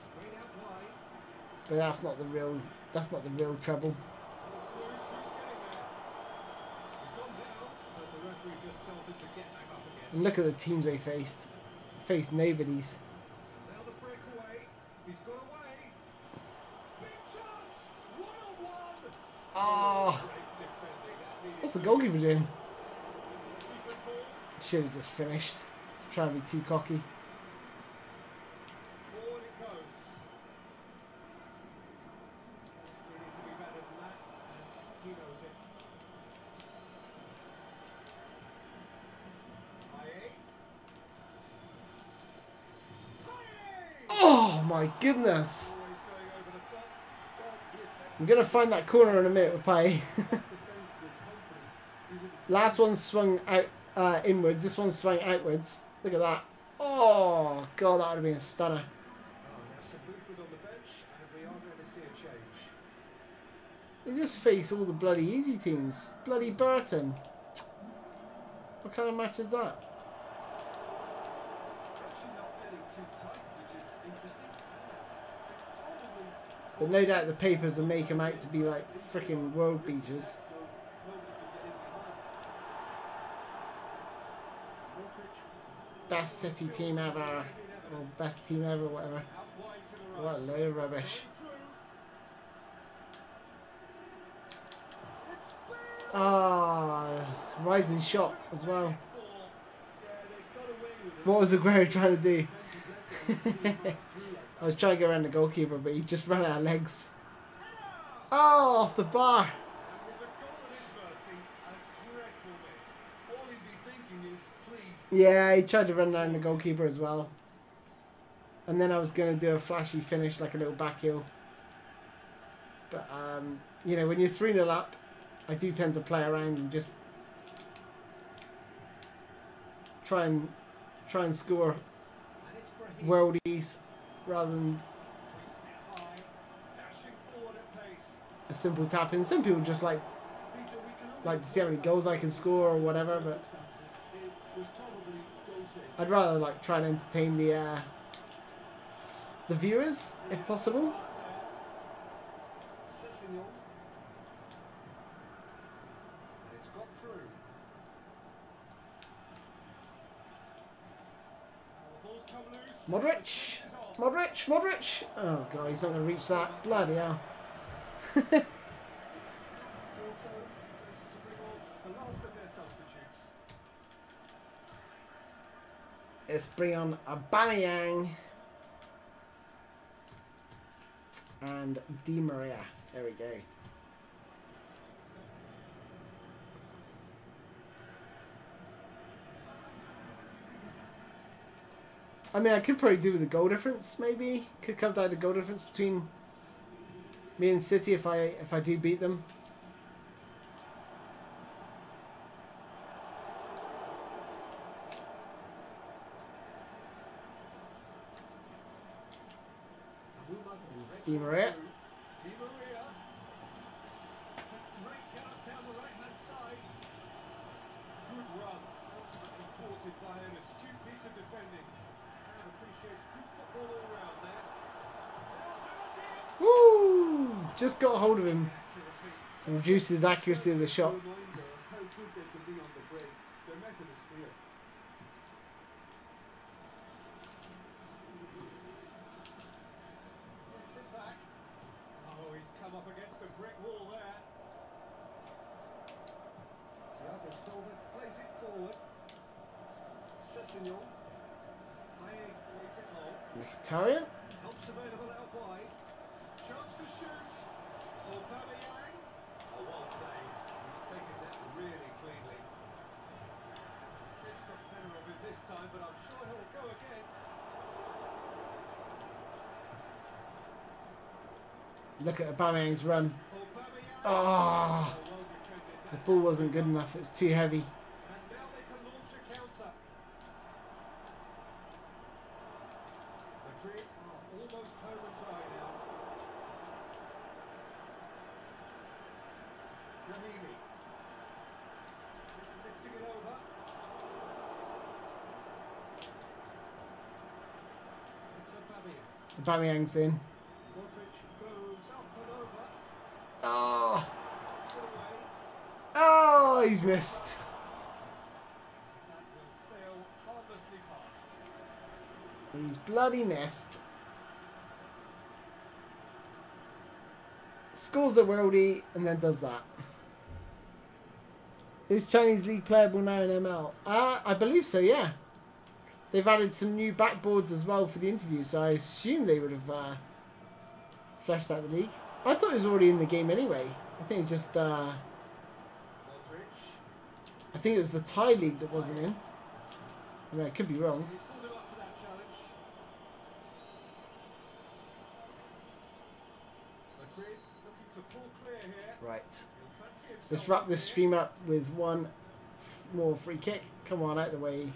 Straight out wide. But that's not the real. That's not the real treble. Who's getting there? He's gone down, but the referee just tells him to get back up again. And look at the teams they faced. Faced nobody's. Now the breakaway. He's got away. Big chance. 1-on-1. Ah, Great defending. That needed what's the goalkeeper doing? even ball. Should have just finished. He's trying to be too cocky. Forward it goes. We need to be better than that, and he knows it. Aye. Oh my goodness! Always going over the top. Well, the accept- I'm gonna find that corner in a minute with Pay. defense was confident. Even Last one swung out inwards. This one swung outwards. Look at that. Oh god, that would have been a stunner. now some movement on the bench, and we are going to see a change. They just face all the bloody easy teams. Bloody Burton. What kind of match is that? Actually not getting too tight, which is interesting. It's probably But no doubt the papers will make them out to be like freaking world beaters. so nobody can get in behind. Modric Best City team ever. Or best team ever, whatever. out wide to the right. What a load of rubbish. Ah, rising shot as well. What was Aguero trying to do? I was trying to go around the goalkeeper, but he just ran out of legs. Oh, off the bar. Yeah, he tried to run down the goalkeeper as well. And then I was going to do a flashy finish, like a little back heel. But, you know, when you're 3-0 up, I do tend to play around and just try and score worldies rather than a simple tap in. Some people just like to see how many goals I can score or whatever, but I'd rather like try and entertain the viewers if possible. Modric! Modric! Modric! Oh god, he's not going to reach that. Bloody hell. Let's bring on Aubameyang and Di Maria. There we go. I mean, I could probably do with the goal difference, maybe. Could come down to goal difference between me and City if I do beat them. Di Maria. Di Maria. Great gallop down the right-hand side. Good run. Ultimately thwarted by an astute piece of defending. And appreciates good football all round there. Woo! Just got a hold of him to reduce his accuracy of the shot. Reminder of how good they can be on the break. Their method is clear. Gets it back. Oh, he's come up against a brick wall there. Thiago Silva plays it forward. Sessegnon. Hayek plays it low. Mkhitaryan. Helps available out wide. Chance to shoot. Aubameyang. Oh, well played. He's taken that really cleanly. It's got better of him this time, but I'm sure he'll go again. Look at Aubameyang's run. Aubameyang. Oh, Oh, well defended. the ball wasn't good enough. It was too heavy. And now they can launch a counter. Madrid are almost home and dry now. Rahimi. Just lifting it over. It's Aubameyang. Aubameyang's in. Modric goes up and over. Oh, Puts it away. oh, he's missed. That will sail harmlessly past. He's bloody missed. Scores a worldie and then does that. Is Chinese League playable now in ML? I believe so, yeah. They've added some new backboards as well for the interview, so I assume they would have fleshed out the league. I thought it was already in the game anyway. I think it's just, Modric. I think it was the Thai league that wasn't in. I mean, I could be wrong. He's pulled him up for that challenge. Madrid looking to pull clear here. Right. He'll fancy himself Let's wrap up this here. stream up with one more free kick. Come on, out of the way.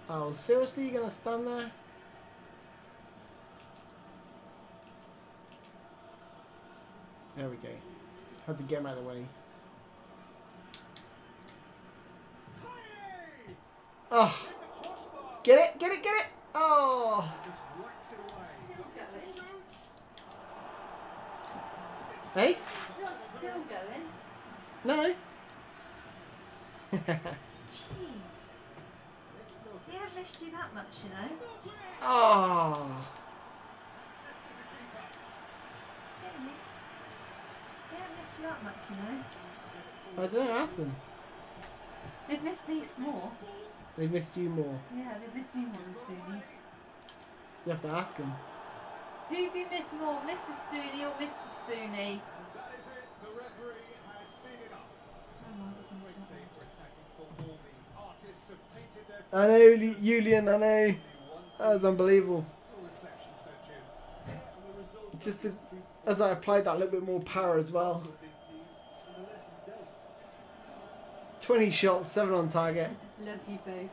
Oh, seriously? You're going to stand there? There we go. Had to get him out of the way. Hey! Oh, Hit the crossbar. get it, get it, get it! Oh, Just whacks it away. Still going. Shoots. hey? You're still going. No. Jeez. He hasn't missed you that much, you know. Oh, He hasn't missed you that much, you know. I don't know, ask them. They've missed me more. They missed you more. Yeah, they've missed me more than Spoony. You have to ask them. Who have you missed more, Mrs. Spoony or Mr. Spoony? That is it. The referee has seen enough. Great day for attacking football. The artists have painted their I know, Julian, I know. That was unbelievable. reflections, don't you? And the result Just as I applied that little bit more power as well. of the big team and the lesson done. 20 shots, 7 on target. Love you both.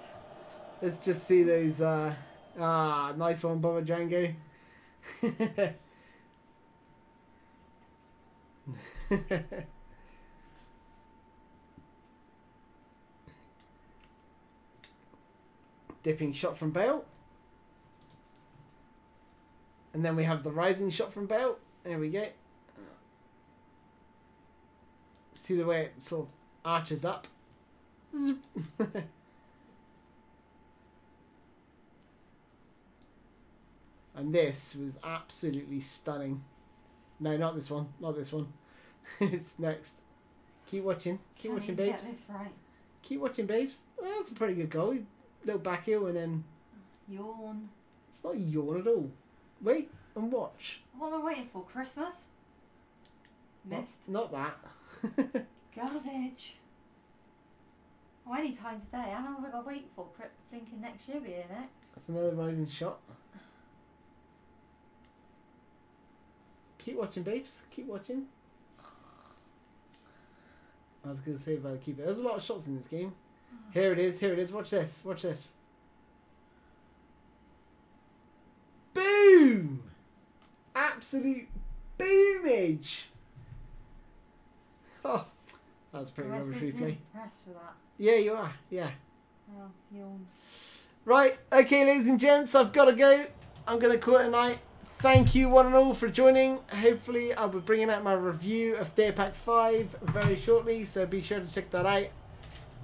Let's just see those. Nice one, Baba Django. Dipping shot from Bale. And then we have the rising shot from Bale. There we go. See the way it sort of arches up. And this was absolutely stunning. No, not this one. Not this one. It's next. Keep watching. Keep watching, babes. Get this right. Keep watching, babes. Well, that's a pretty good goal. Little back heel and then... Yawn. It's not a yawn at all. Wait and watch. What am I waiting for? Christmas? Missed. Not that. Garbage. Oh, any time today. How long have I got to wait for? Blinking next year be here next. That's another rising shot. Keep watching, babes. Keep watching. I was going to say about the keeper. There's a lot of shots in this game. Here it is. Here it is. Watch this. Watch this. Boom! absolute boomage. Oh, that's pretty rubbish replay. Impressed with that. Yeah, you are. Yeah. Oh, yawn. Right. Okay, ladies and gents, I've got to go. I'm going to call it a night. Thank you one and all for joining. Hopefully I'll be bringing out my review of Day Pack 5 very shortly, so be sure to check that out.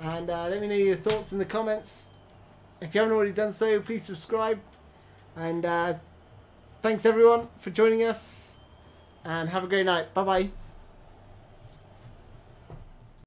And let me know your thoughts in the comments. If you haven't already done so, please subscribe. And thanks everyone for joining us. And have a great night. Bye bye.